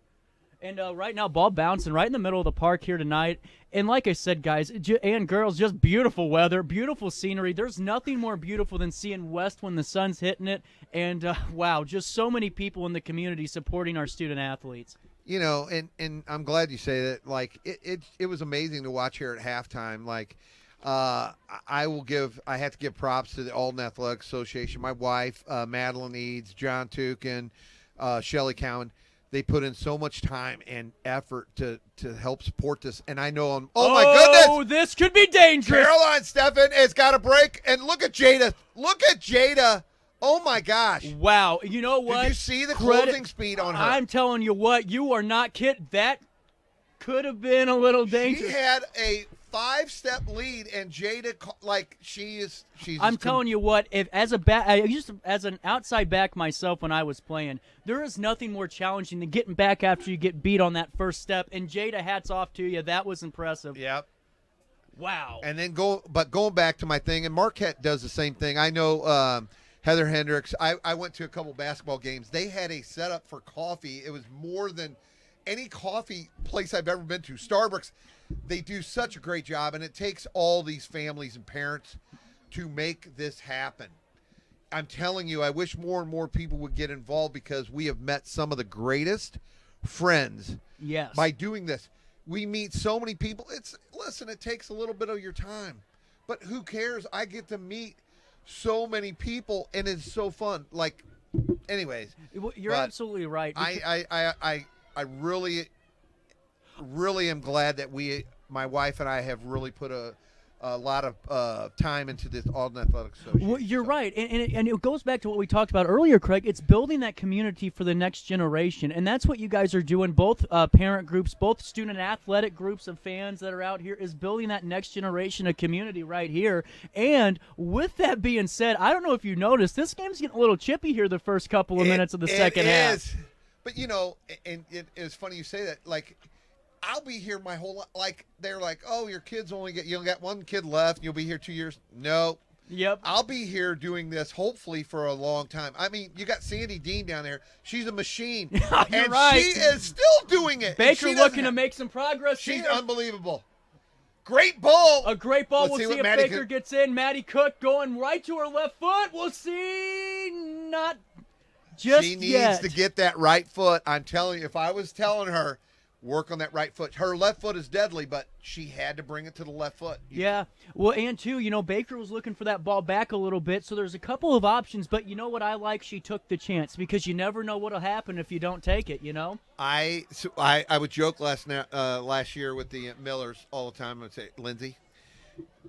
And right now, ball bouncing right in the middle of the park here tonight. And like I said, guys and girls, just beautiful weather, beautiful scenery. There's nothing more beautiful than seeing West when the sun's hitting it. And, wow, just so many people in the community supporting our student athletes. You know, and I'm glad you say that. Like, it was amazing to watch here at halftime. Like, I have to give props to the Alton Athletic Association. My wife, Madeline Eads, John Tukin, Shelly Cowan. They put in so much time and effort to help support this. And I know my goodness. Oh, this could be dangerous. Caroline Steffen has got a break. And look at Jada. Look at Jada. Oh, my gosh. Wow. You know what? Did you see the closing speed on her? I'm telling you what. You are not kidding. That could have been a little dangerous. She had a 5-step lead, and Jada, she's. I'm telling you what. If as an outside back myself when I was playing, there is nothing more challenging than getting back after you get beat on that first step. And Jada, hats off to you. That was impressive. Yep. Wow. And then going back to my thing, and Marquette does the same thing. I know Heather Hendricks. I went to a couple basketball games. They had a setup for coffee. It was more than any coffee place I've ever been to. Starbucks. They do such a great job, and it takes all these families and parents to make this happen. I'm telling you, I wish more and more people would get involved because we have met some of the greatest friends by doing this. We meet so many people. Listen, it takes a little bit of your time, but who cares? I get to meet so many people, and it's so fun. Like, anyways. You're absolutely right. I really am glad that my wife and I have really put a lot of time into this Alton Athletic Association. Well, you're right, and it goes back to what we talked about earlier, Craig. It's building that community for the next generation, and that's what you guys are doing. Both parent groups, both student athletic groups of fans that are out here is building that next generation of community right here. And with that being said, I don't know if you noticed, this game's getting a little chippy here the first couple of minutes of the second half. It is, but and it's funny you say that. Like, I'll be here my whole life. Like, they're like, oh, your kids you got one kid left. You'll be here 2 years. No. Yep. I'll be here doing this hopefully for a long time. I mean, you got Sandy Dean down there. She's a machine. You're right. She is still doing it. Baker looking to make some progress. She's unbelievable. Great ball. A great ball. Let's we'll see if Baker gets in. Maddie Cook going right to her left foot. We'll see. Not just She needs yet. to get that right foot. I'm telling you, if I was telling her, work on that right foot. Her left foot is deadly, but she had to bring it to the left foot. Yeah. Well, and too, Baker was looking for that ball back a little bit, so there's a couple of options, but you know what I like? She took the chance because you never know what'll happen if you don't take it, I would joke last year with the Millers all the time. I would say, Lindsay,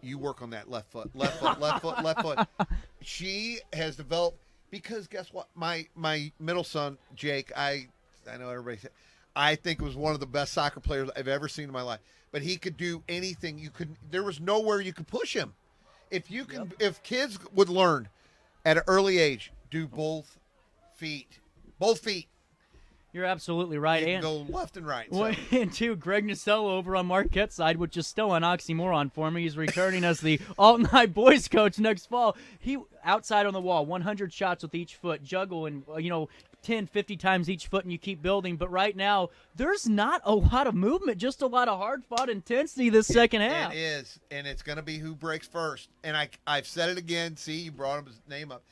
you work on that left foot, left foot, left foot, left foot. She has developed, because guess what? My middle son, Jake, I know everybody said, I think was one of the best soccer players I've ever seen in my life. But he could do anything. There was nowhere you could push him. If kids would learn at an early age, do both feet. You're absolutely right. You can go left and right. Well, and too, Greg Nasello over on Marquette side, which is still an oxymoron for me. He's returning as the Alton High boys coach next fall. He outside on the wall, 100 shots with each foot, juggle and 10, 50 times each foot, and you keep building. But right now, there's not a lot of movement, just a lot of hard-fought intensity this second half. It is, and it's going to be who breaks first. And I've said it again. See, you brought his name up.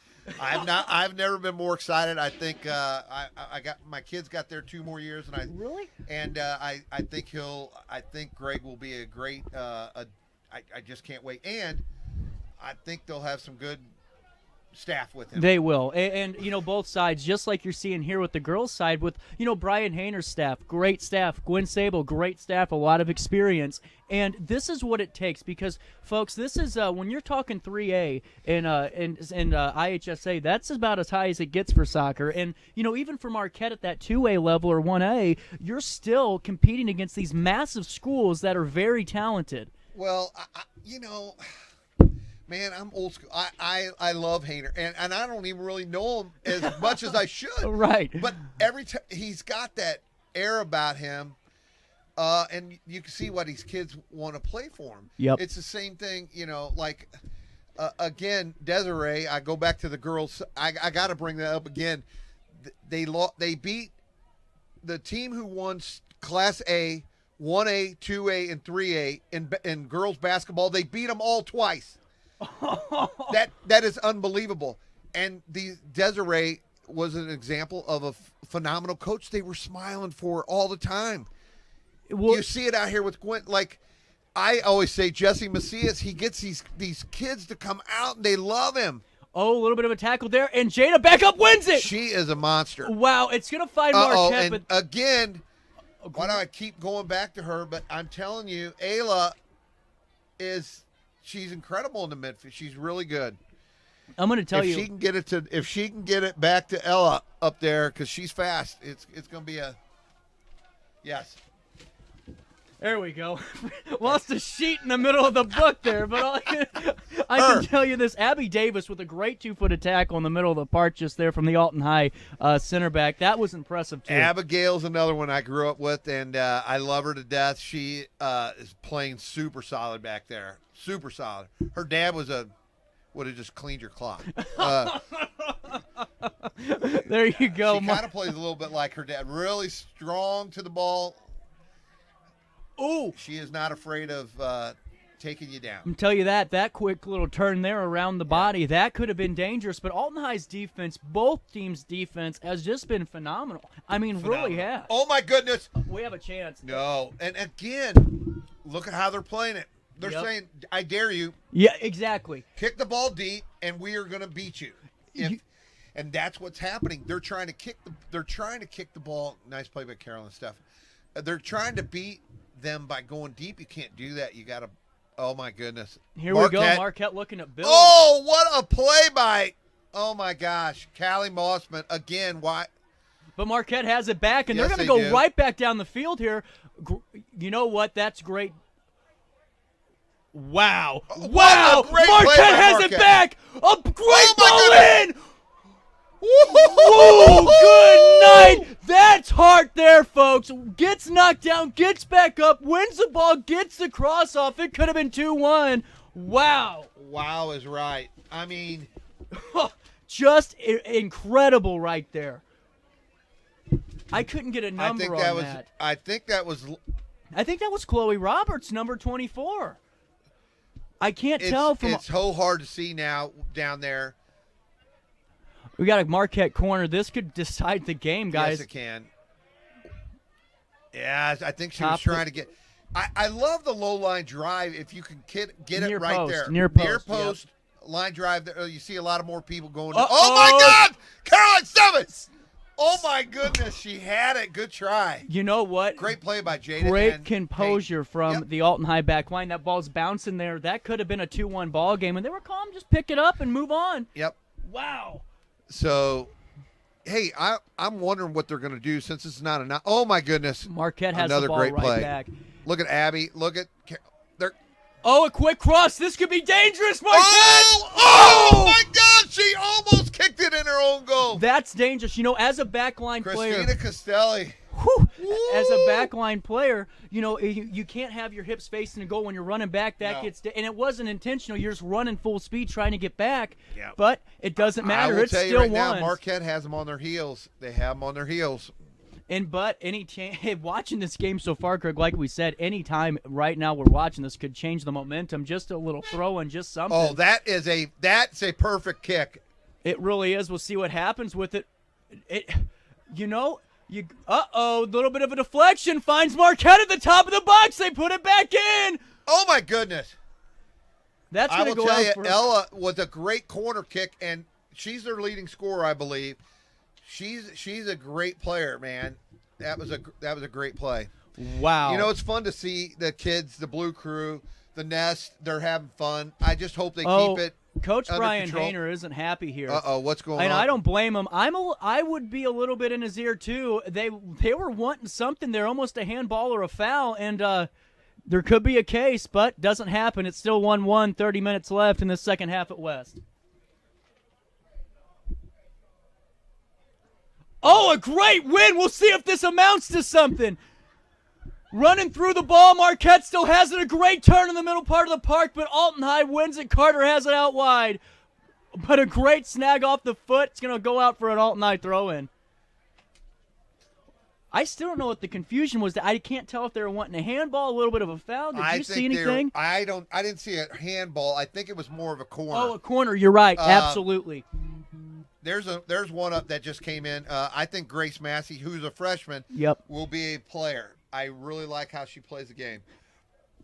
I've never been more excited. I think I got my kids got there 2 more years, and I think Greg will be a great. I just can't wait, and I think they'll have some good staff with him. They will. And both sides, just like you're seeing here with the girls' side with, Brian Hayner's staff, great staff. Gwen Sable, great staff, a lot of experience. And this is what it takes because, folks, this is when you're talking 3A and IHSA, that's about as high as it gets for soccer. And, even for Marquette at that 2A level or 1A, you're still competing against these massive schools that are very talented. Well, man, I'm old school. I love Hayner, and I don't even really know him as much as I should. Right. But every time he's got that air about him, and you can see what these kids want to play for him. Yep. It's the same thing, again, Desiree, I go back to the girls. I got to bring that up again. They beat the team who won Class A, 1A, 2A, and 3A in girls basketball. They beat them all twice. That is unbelievable. And Desiree was an example of a phenomenal coach they were smiling for all the time. You see it out here with Gwen. Like I always say, Jesse Macias, he gets these kids to come out and they love him. Oh, a little bit of a tackle there, and Jada back up wins it. She is a monster. Wow, it's going to find Marquette. And again, why do I keep going back to her? But I'm telling you, Ayla she's incredible in the midfield. She's really good. I'm going to tell you, if she can get it back to Ella up there, because she's fast, it's going to be a yes. There we go. Lost a sheet in the middle of the book there, but I can tell you this. Abby Davis with a great 2-foot tackle in the middle of the park just there from the Alton High center back. That was impressive, too. Abigail's another one I grew up with, and I love her to death. She is playing super solid back there. Super solid. Her dad would have just cleaned your clock. There you go. She kind of plays a little bit like her dad. Really strong to the ball. Ooh. She is not afraid of taking you down. I'm tell you that quick little turn there around the body, that could have been dangerous. But Alton High's defense, both teams' defense, has just been phenomenal. I mean, really has. Oh, my goodness. We have a chance. No. And again, look at how they're playing it. They're saying, I dare you. Yeah, exactly. Kick the ball deep, and we are going to beat you. And that's what's happening. They're trying to kick the ball. Nice play by Carolyn Steph. They're trying to beat them by going deep. You can't do that. You got to. Oh my goodness. Here Marquette. We go. Marquette looking at Bill. Oh, what a play by. Oh my gosh, Callie Mossman again. Why? But Marquette has it back, and they're going to go right back down the field here. You know what? That's great. Wow! Wow! Marquette has it back. A great ball in. Whoa, good night. That's heart there, folks. Gets knocked down, gets back up, wins the ball, gets the cross off. It could have been 2-1. Wow. Wow is right. I mean, just incredible right there. I couldn't get a number on that. I think that was Chloe Roberts, number 24. I can't tell from. It's so hard to see now down there. We got a Marquette corner. This could decide the game, guys. Yes, it can. Yeah, I think she was trying to get. I love the low line drive. If you can get it right there, near post, line drive. There, you see a lot of more people going. Oh my God, Caroline Stevens! Oh my goodness, she had it. Good try. You know what? Great play by Jada. Great composure from the Alton High back line. That ball's bouncing there. That could have been a 2-1 ball game, and they were calm. Just pick it up and move on. Yep. Wow. So, hey, I'm wondering what they're going to do since it's not enough. Oh my goodness! Marquette has another the ball great right play. Back. Look at Abby. Look at a quick cross. This could be dangerous, Marquette. Oh my God! She almost kicked it in her own goal. That's dangerous. You know, as a backline player, Christina Castelli. As a backline player, you know, you can't have your hips facing the goal when you're running back. That gets and it wasn't intentional. You're just running full speed trying to get back. Yeah. But it doesn't matter. I will it's tell you still right won. now, Marquette has them on their heels. They have them on their heels. But watching this game so far, Greg, like we said, any time right now we're watching this could change the momentum. Just a little throw and just something. Oh, that's a perfect kick. It really is. We'll see what happens with it. Little bit of a deflection finds Marquette at the top of the box. They put it back in. Oh my goodness. That's going to go out. I will out tell you, Ella was a great corner kick, and she's their leading scorer, I believe. She's a great player, man. That was a great play. Wow. You know, it's fun to see the kids, the Blue Crew, the Nest. They're having fun. I just hope they keep it. Coach under Brian control. Hayner isn't happy here. What's going on? And I don't blame him. I would be a little bit in his ear too. They were wanting something there, almost a handball or a foul, and there could be a case, but doesn't happen. It's still 1-1, 30 minutes left in the second half at West. Oh, a great win. We'll see if this amounts to something. Running through the ball, Marquette still has it. A great turn in the middle part of the park, but Alton High wins it. Carter has it out wide. But a great snag off the foot. It's going to go out for an Alton High throw-in. I still don't know what the confusion was. I can't tell if they were wanting a handball, a little bit of a foul. Did you see anything? I didn't see a handball. I think it was more of a corner. Oh, a corner. You're right. Absolutely. There's one up that just came in. I think Grace Massey, who's a freshman, will be a player. I really like how she plays the game.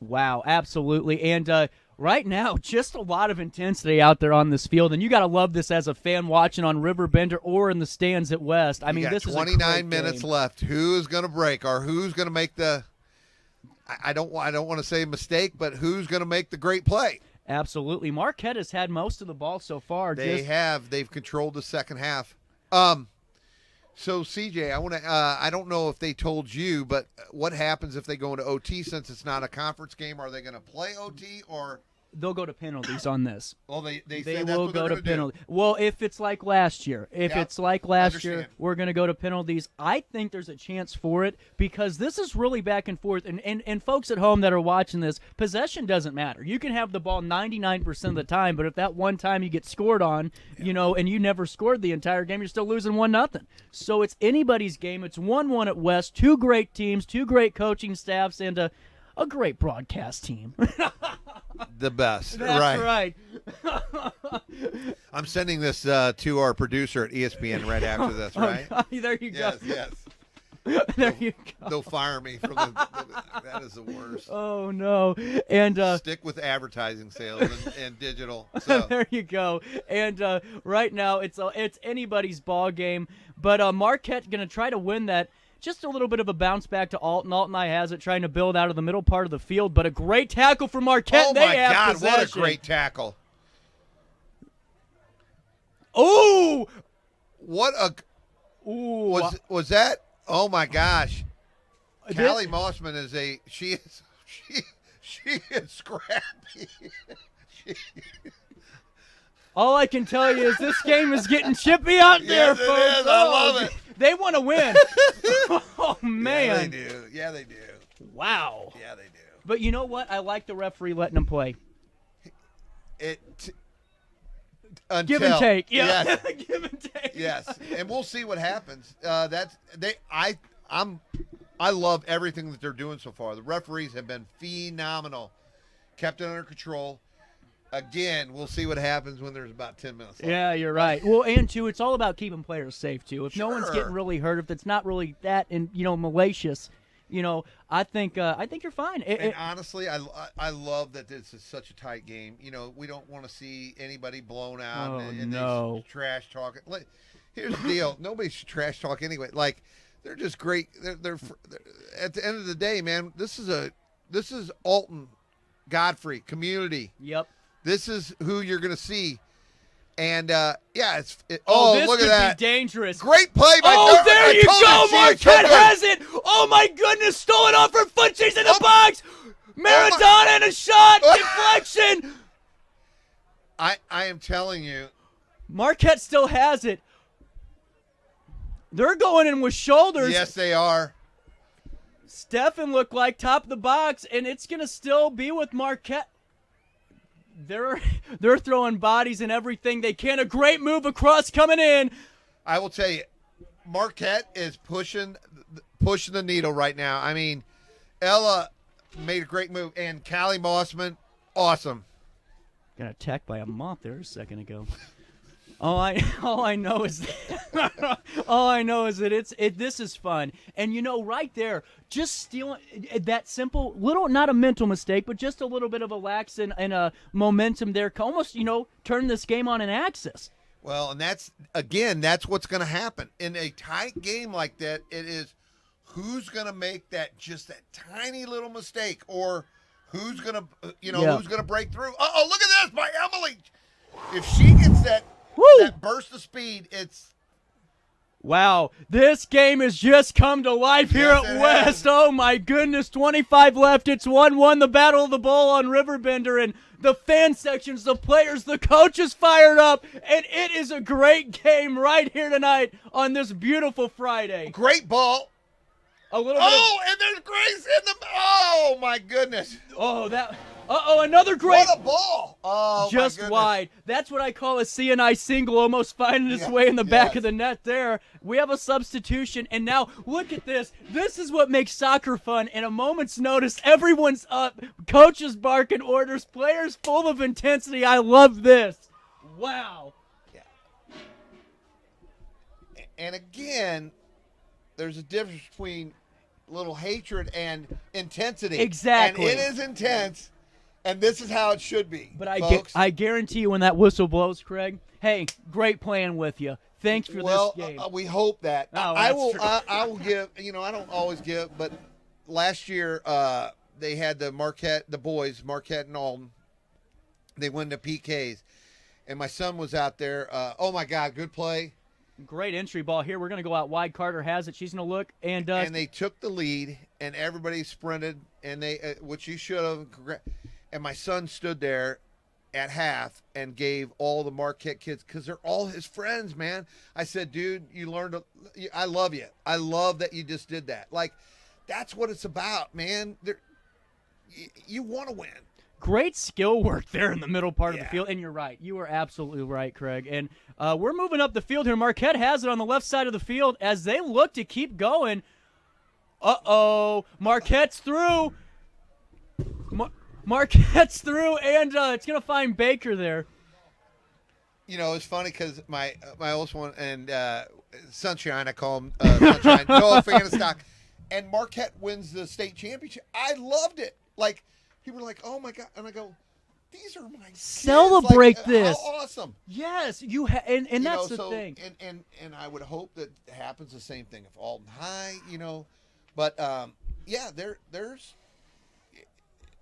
Wow, absolutely. And right now, just a lot of intensity out there on this field, and you got to love this as a fan watching on RiverBender or in the stands at West. I mean, this is 29 minutes left. Who's going to break, or who's going to make the? I don't want to say mistake, but who's going to make the great play? Absolutely. Marquette has had most of the ball so far. They've controlled the second half. So, CJ, I don't know if they told you, but what happens if they go into OT since it's not a conference game? Are they going to play OT or? They'll go to penalties on this. Well, they will go to penalties. Well, if it's like last year, year, we're going to go to penalties. I think there's a chance for it because this is really back and forth. And folks at home that are watching this, possession doesn't matter. You can have the ball 99% of the time, but if that one time you get scored on, and you never scored the entire game, you're still losing 1-0. So it's anybody's game. It's 1-1 at West. Two great teams, two great coaching staffs, and a great broadcast team. The best. That's right. I'm sending this to our producer at ESPN right after this, right? There you go. Yes. There you go. They'll fire me from that is the worst. Oh, no. And stick with advertising sales and digital. So. There you go. And right now it's anybody's ball game, but Marquette going to try to win that. Just a little bit of a bounce back to Alton. Alton has it, trying to build out of the middle part of the field, but a great tackle for Marquette. Oh, my God, what a great tackle. Oh! What a – was that – oh, my gosh. Callie Mossman is she is scrappy. All I can tell you is this game is getting chippy out there, folks. It is. I love it. They want to win. Oh, man. Yeah, they do. Wow. Yeah, they do. But you know what? I like the referee letting them play. Give and take. Yeah. Yes. Give and take. Yes. And we'll see what happens. I love everything that they're doing so far. The referees have been phenomenal. Kept it under control. Again, we'll see what happens when there's about 10 minutes left. Yeah, you're right. Well, and, too, it's all about keeping players safe, too. If no one's getting really hurt, if it's not really that, malicious, I think you're fine. And honestly, I love that this is such a tight game. We don't want to see anybody blown out and trash talking. Here's the deal. Nobody should trash talk anyway. They're just great. They're at the end of the day, man, this is Alton, Godfrey, community. Yep. This is who you're going to see. And, look this at that. Be dangerous. Great play by Oh, there you go. Marquette has it. Oh, my goodness. Stolen off her foot. She's in the box. Maradona and a shot. Deflection. I am telling you. Marquette still has it. They're going in with shoulders. Yes, they are. Stephen looked like top of the box, and it's going to still be with Marquette. They're throwing bodies and everything they can. A great move across coming in. I will tell you, Marquette is pushing the needle right now. I mean, Ella made a great move, and Callie Mossman, awesome. Got attacked by a moth there a second ago. All I know is that this is fun. And right there, just stealing that simple little, not a mental mistake, but just a little bit of a lax and a momentum there, almost turn this game on an axis. Well, and that's what's going to happen in a tight game like that. It is who's going to make that tiny little mistake, or who's going to who's going to break through. Oh, look at this by Emily. If she gets that burst of speed, it's... Wow, this game has just come to life here at West. Oh, my goodness, 25 left. It's 1-1, the Battle of the Bowl on RiverBender, and the fan sections, the players, the coaches fired up, and it is a great game right here tonight on this beautiful Friday. Great ball. A little bit and there's Grace in the... Oh, my goodness. Oh, that... Another great. What a ball! Oh, just my goodness. wide. That's what I call a CNI single, almost finding its way in the back of the net there. We have a substitution, and now look at this. This is what makes soccer fun. In a moment's notice, everyone's up. Coaches barking orders, players full of intensity. I love this. Wow. Yeah. And again, there's a difference between little hatred and intensity. Exactly. And it is intense. And this is how it should be. But I guarantee you when that whistle blows, Craig, hey, great playing with you. Thanks for this game. We hope that. Oh, I will give, I don't always give, but last year they had the boys, Marquette and Alton. They went to PKs. And my son was out there. Oh, my God, good play. Great entry ball here. We're going to go out wide. Carter has it. She's going to look. And they took the lead, and everybody sprinted, and they, which you should have. And my son stood there at half and gave all the Marquette kids, because they're all his friends, man. I said, dude, you learned. I love you. I love that you just did that. Like, that's what it's about, man. You want to win. Great skill work there in the middle part of the field. And you're right. You are absolutely right, Craig. And we're moving up the field here. Marquette has it on the left side of the field as they look to keep going. Marquette's through. Marquette's through, and it's going to find Baker there. It's funny because my oldest one, and Sunshine, I call him Sunshine, no fan of stock, and Marquette wins the state championship. I loved it. Like, people were like, oh, my God. And I go, these are my kids. Celebrate like, this. How awesome. Yes, and that's the thing. And I would hope that happens the same thing if Alton High, But,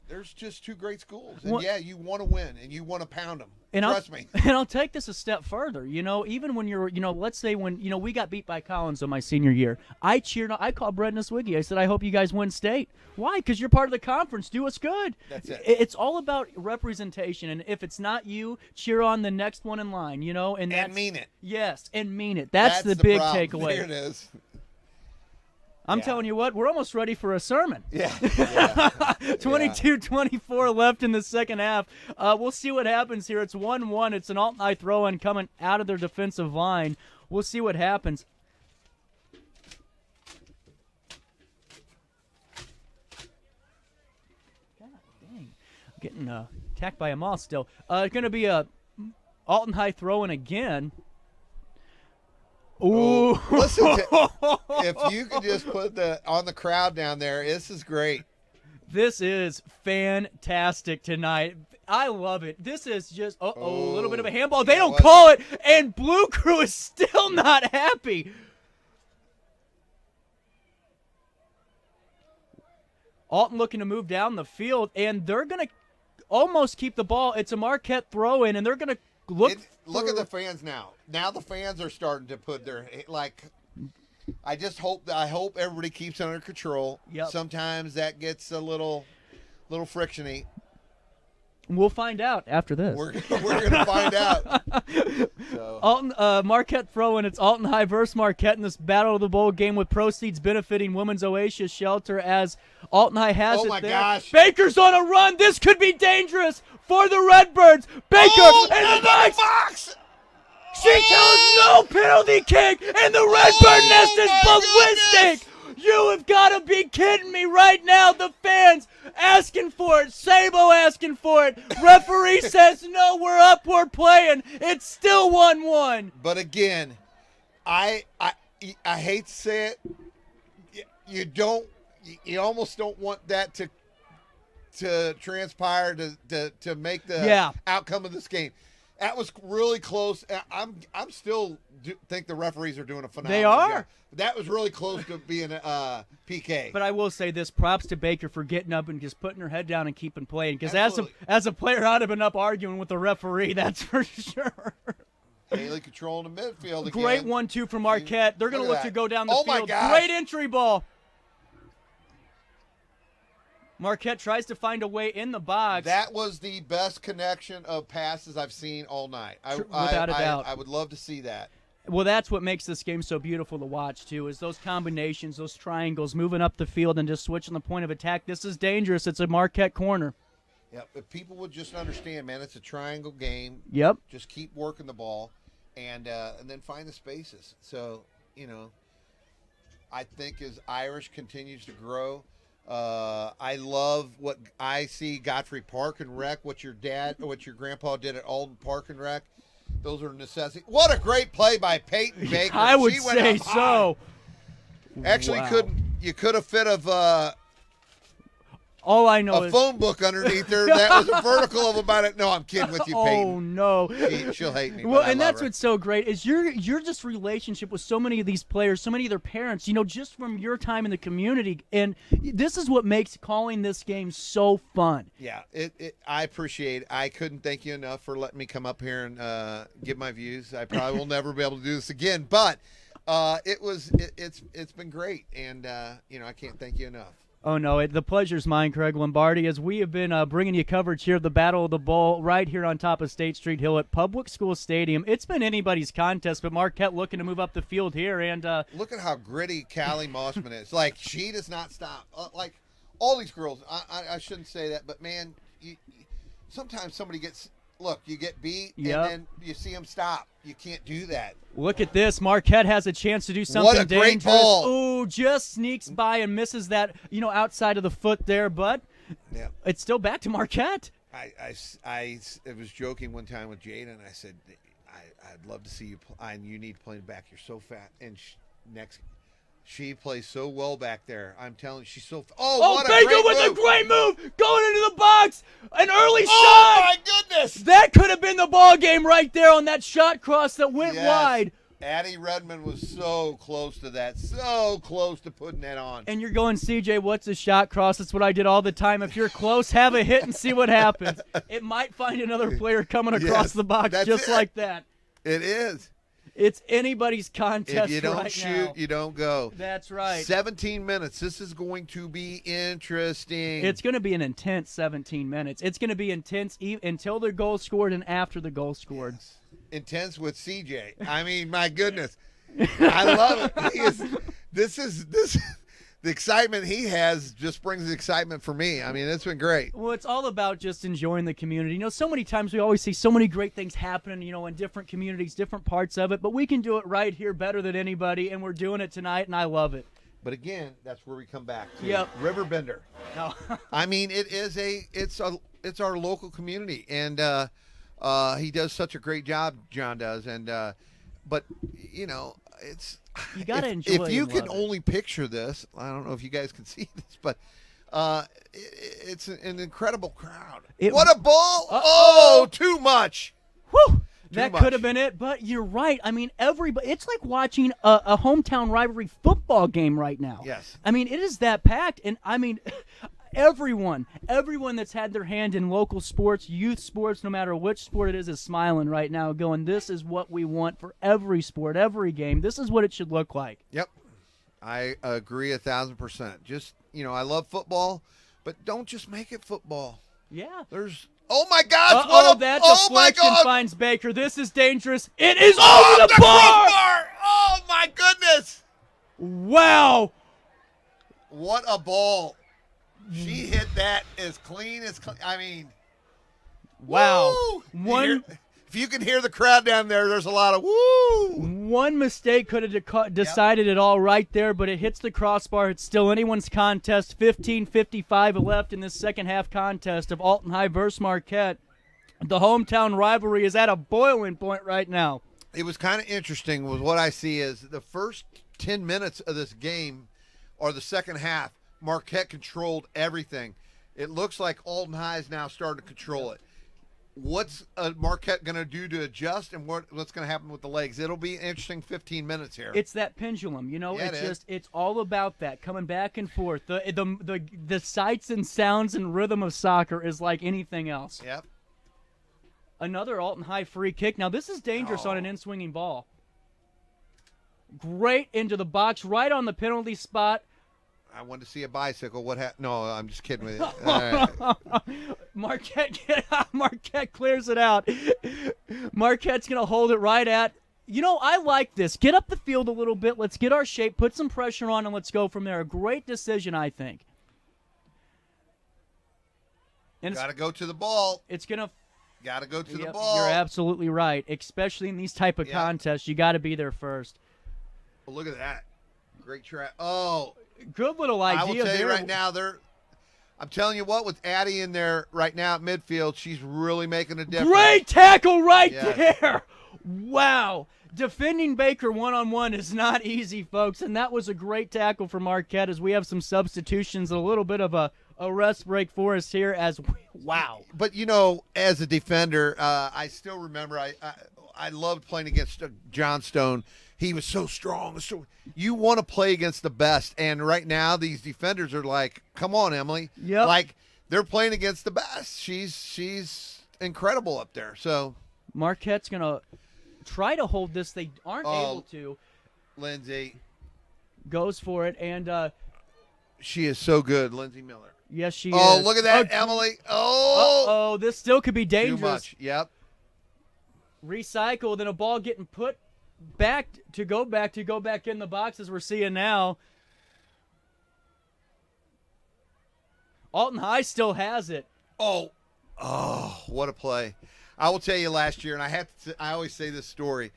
there's just two great schools. And, you want to win, and you want to pound them. Trust me. And I'll take this a step further. Even when you're, let's say when, we got beat by Collins on my senior year, I cheered. I called Brett Niswiggy. I said, I hope you guys win state. Why? Because you're part of the conference. Do us good. That's it. It's all about representation. And if it's not you, cheer on the next one in line, And mean it. Yes, and mean it. That's the big problem. takeaway. There it is. I'm telling you what, we're almost ready for a sermon. Yeah. 22-24 left in the second half. We'll see what happens here. It's 1-1. It's an Alton High throw-in coming out of their defensive line. We'll see what happens. God dang. I'm getting attacked by a moth still. It's going to be a Alton High throw-in again. Ooh. Listen, if you could just put on the crowd down there, this is great. This is fantastic tonight. I love it. This is just, a little bit of a handball. They don't call it, and Blue Crew is still not happy. Alton looking to move down the field, and they're going to almost keep the ball. It's a Marquette throw-in, and they're going to look at the fans now. Now the fans are starting to put their I hope everybody keeps under control. Yep. Sometimes that gets a little frictiony. We'll find out after this. We're going to find out. So. Alton, Marquette throwing. It's Alton High versus Marquette in this Battle of the Bowl game with proceeds benefiting Women's Oasis Shelter as Alton High has it there. Oh, my gosh. Baker's on a run. This could be dangerous for the Redbirds. Baker in the box. She tells no penalty kick, and the Redbird nest is ballistic. You have got to be kidding me right now. The fans asking for it. Sabo asking for it. Referee says, no, we're up, we're playing. It's still 1-1. But again, I hate to say it. You almost don't want that to transpire to make the outcome of this game. That was really close. I'm still think the referees are doing a phenomenal job. They are. That was really close to being a PK. But I will say this: props to Baker for getting up and just putting her head down and keeping playing. Because as a player, I'd have been up arguing with the referee. That's for sure. Haley controlling the midfield again. Great 1-2 from Marquette. They're going to look to go down the field. My gosh. Great entry ball. Marquette tries to find a way in the box. That was the best connection of passes I've seen all night. Without a doubt. I would love to see that. Well, that's what makes this game so beautiful to watch, too, is those combinations, those triangles, moving up the field and just switching the point of attack. This is dangerous. It's a Marquette corner. Yep. If people would just understand, man, it's a triangle game. Yep. Just keep working the ball, and then find the spaces. So, I think as Irish continues to grow, I love what I see Godfrey Park and Rec, what your grandpa did at Alton Park and Rec. Those are necessities. What a great play by Peyton Baker. I would say so. Actually, Wow. you could have fit a all I know is phone book underneath there that was a vertical of about it. No, I'm kidding with you, Peyton. Oh no, she'll hate me. Well, but and I love that's her. what's so great is your just relationship with so many of these players, so many of their parents. Just from your time in the community, and this is what makes calling this game so fun. Yeah, I appreciate it. I couldn't thank you enough for letting me come up here and give my views. I probably will never be able to do this again, but it's been great, and I can't thank you enough. Oh, no, the pleasure's mine, Craig Lombardi, as we have been bringing you coverage here of the Battle of the Bowl right here on top of State Street Hill at Public School Stadium. It's been anybody's contest, but Marquette looking to move up the field here. And look at how gritty Callie Mossman is. Like, she does not stop. Like, all these girls, I shouldn't say that, but, man, sometimes somebody gets – look, you get beat, and then you see them stop. You can't do that. Look at this. Marquette has a chance to do something what a dangerous. Great ball. Ooh, just sneaks by and misses that, outside of the foot there, but it's still back to Marquette. I was joking one time with Jada, and I said, I'd love to see you play, and you need to play back. You're so fat. And she plays so well back there. I'm telling you, she's so what a Baker great with move. a great move, going into the box, an early shot. Oh, my goodness. That could have been the ball game right there on that shot cross that went wide. Addie Redmond was so close to that, so close to putting that on. And you're going, CJ, what's a shot cross? That's what I did all the time. If you're close, have a hit and see what happens. It might find another player coming across the box just like that. It is. It's anybody's contest. If you don't right shoot, now. you don't go. That's right. 17 minutes. This is going to be interesting. It's going to be an intense 17 minutes. It's going to be intense until the goal scored and after the goal scored. Yes. Intense with CJ. I mean, my goodness. I love it. The excitement he has just brings the excitement for me. I mean, it's been great. Well, it's all about just enjoying the community. So many times we always see so many great things happening, in different communities, different parts of it, but we can do it right here better than anybody, and we're doing it tonight, and I love it. But again, that's where we come back to. Yep. RiverBender. No. I mean, it's our local community, and he does such a great job, John does, and but it's you gotta enjoy. If you can only picture this, I don't know if you guys can see this, but it's an incredible crowd. What a ball! Oh, too much. Whew. That could have been it, but you're right. I mean, it's like watching a hometown rivalry football game right now. Yes. I mean, it is that packed, and I mean, everyone that's had their hand in local sports, youth sports, no matter which sport it is smiling right now, going, this is what we want for every sport, every game. This is what it should look like. Yep. I agree 1,000%. Just, I love football, but don't just make it football. Yeah. Oh, my God. That deflection finds Baker. This is dangerous. It is over the bar. Oh, my goodness. Wow. What a ball. She hit that as clean as I mean. Wow. Woo! If you can hear the crowd down there, there's a lot of woo. One mistake could have decided it all right there, but it hits the crossbar. It's still anyone's contest. 15:55 left in this second half contest of Alton High versus Marquette. The hometown rivalry is at a boiling point right now. It was kind of interesting with what I see is the first 10 minutes of this game or the second half, Marquette controlled everything. It looks like Alton High is now starting to control it. What's Marquette going to do to adjust, and what's going to happen with the legs? It'll be an interesting 15 minutes here. It's that pendulum, it's all about that, coming back and forth. The sights and sounds and rhythm of soccer is like anything else. Yep. Another Alton High free kick. Now, this is dangerous on an in-swinging ball. Great into the box, right on the penalty spot. I wanted to see a bicycle. What happened? No, I'm just kidding with you. All right. Marquette clears it out. Marquette's going to hold it right at. I like this. Get up the field a little bit. Let's get our shape, put some pressure on, and let's go from there. A great decision, I think. And got to go to the ball. It's going to got to go to the ball. You're absolutely right. Especially in these type of contests, you got to be there first. Well, look at that. Great track. Oh, good little idea. I will tell there. you right now, I'm telling you what, with Addie in there right now at midfield, she's really making a difference. Great tackle right there. Wow. Defending Baker one-on-one is not easy, folks, and that was a great tackle for Marquette as we have some substitutions, a little bit of a rest break for us here wow. But, as a defender, I still remember I loved playing against Johnstone. He was so strong. So you want to play against the best, and right now these defenders are like, come on, Emily. Yep. Like, they're playing against the best. She's incredible up there. So Marquette's going to try to hold this. They aren't able to. Lindsay goes for it, and she is so good, Lindsay Miller. Yes, she is. Oh, look at that, Emily. Oh, this still could be dangerous. Too much. Yep. Recycle, then a ball getting put back to go back in the box as we're seeing now. Alton High still has it. Oh, what a play. I will tell you last year, and I always say this story.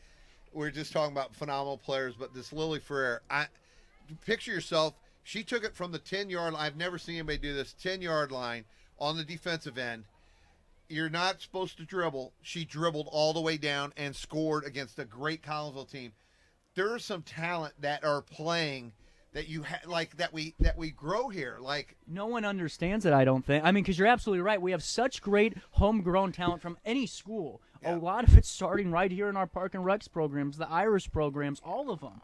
We're just talking about phenomenal players, but this Lily Ferrer, picture yourself, she took it from the 10-yard line. I've never seen anybody do this, 10-yard line on the defensive end. You're not supposed to dribble. She dribbled all the way down and scored against a great Collinsville team. There are some talent that are playing that that we grow here. Like, no one understands it, I don't think. I mean, because you're absolutely right. We have such great homegrown talent from any school. Yeah. A lot of it's starting right here in our Park and Recs programs, the Irish programs, all of them.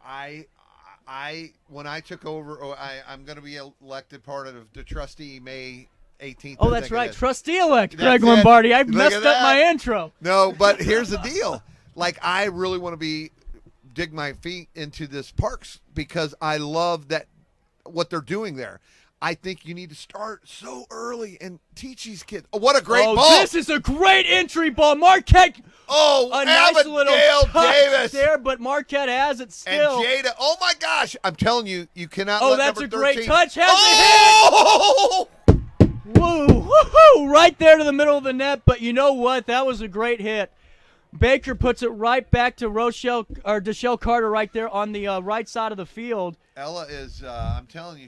When I took over, I'm going to be elected part of the trustee May 18th. Oh, that's right. Trustee-elect Greg Lombardi. I messed up my intro. No, but here's the deal. Like, I really want to dig my feet into this parks because I love what they're doing there. I think you need to start so early and teach these kids. Oh, what a great ball. This is a great entry ball. Marquette. A nice little touch there, but Marquette has it still. And Jada, oh my gosh. I'm telling you, you cannot let that's number a 13. great touch. Has it hit. Woo, woohoo, right there to the middle of the net, but you know what? That was a great hit. Baker puts it right back to Deshelle Carter right there on the right side of the field. Ella is, I'm telling you,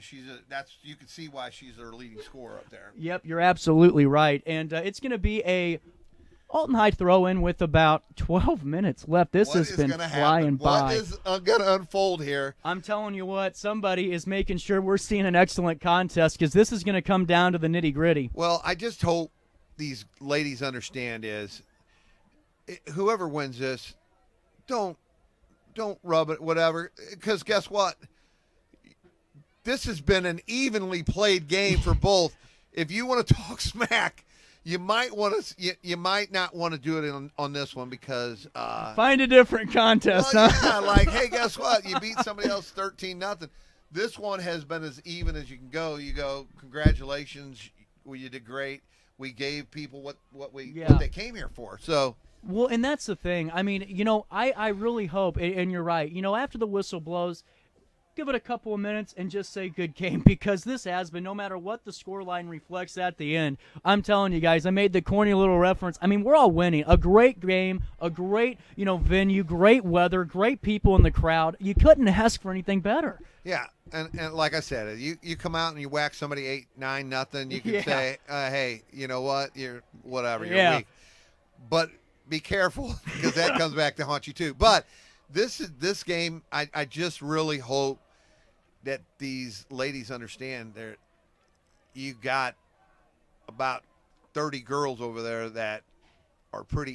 you can see why she's our leading scorer up there. Yep, you're absolutely right. And it's going to be a Alton High throw-in with about 12 minutes left. This has been flying by. What is going to unfold here? I'm telling you what, somebody is making sure we're seeing an excellent contest because this is going to come down to the nitty-gritty. Well, I just hope these ladies understand whoever wins this, don't rub it, whatever, because guess what? This has been an evenly played game for both. If you want to talk smack, you might not want to do it on this one because find a different contest. Yeah, like, hey, guess what? You beat somebody else 13-0. This one has been as even as you can go. You go, congratulations, you did great. We gave people what they came here for. So. Well, and that's the thing. I mean, I really hope, and you're right, after the whistle blows, give it a couple of minutes and just say good game because this has been, no matter what the scoreline reflects at the end, I'm telling you guys, I made the corny little reference. I mean, we're all winning. A great game, a great, venue, great weather, great people in the crowd. You couldn't ask for anything better. Yeah, and like I said, you come out and you whack somebody 8-9-0, you can say, hey, you know what, you're weak. But be careful because that comes back to haunt you too. But this game, I just really hope that these ladies understand that you got about 30 girls over there that are pretty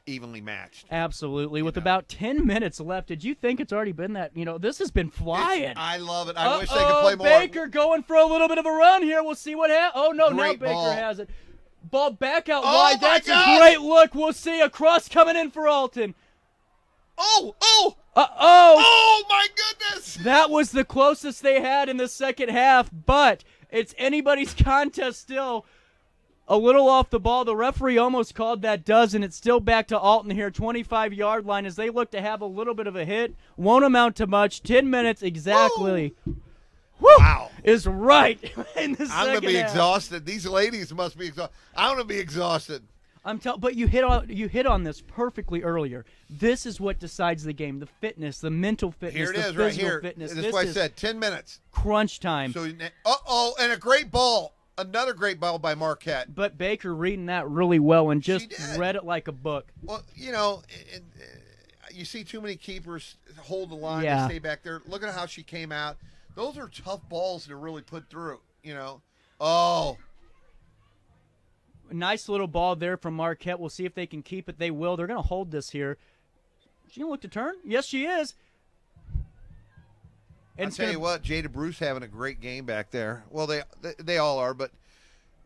evenly matched. Absolutely. With about 10 minutes left, did you think it's already been that? This has been flying. I love it. I wish they could play more. Baker going for a little bit of a run here. We'll see what happens. Oh, no, Great now ball. Baker has it. Ball back out wide. That's a great look. We'll see a cross coming in for Alton. Oh, my goodness. That was the closest they had in the second half, but it's anybody's contest still. A little off the ball. The referee almost called that dozen. It's still back to Alton here, 25-yard line, as they look to have a little bit of a hit. Won't amount to much. 10 minutes exactly. Wow. is right in the second I'm going to be half. exhausted. These ladies must be exhausted. I'm going to be exhausted. But you hit on this perfectly earlier. This is what decides the game: the fitness, the mental fitness, Here it the is, right physical here. fitness. That's why I said 10 minutes. Crunch time. So, and a great ball. Another great ball by Marquette. But Baker reading that really well and just read it like a book. Well, you see too many keepers hold the line Yeah. and stay back there. Look at how she came out. Those are tough balls to really put through, Oh. Nice little ball there from Marquette. We'll see if they can keep it. They will. They're going to hold this here. She going to look to turn? Yes, she is. And I'll tell you what, Jada Bruce having a great game back there. Well, they all are, but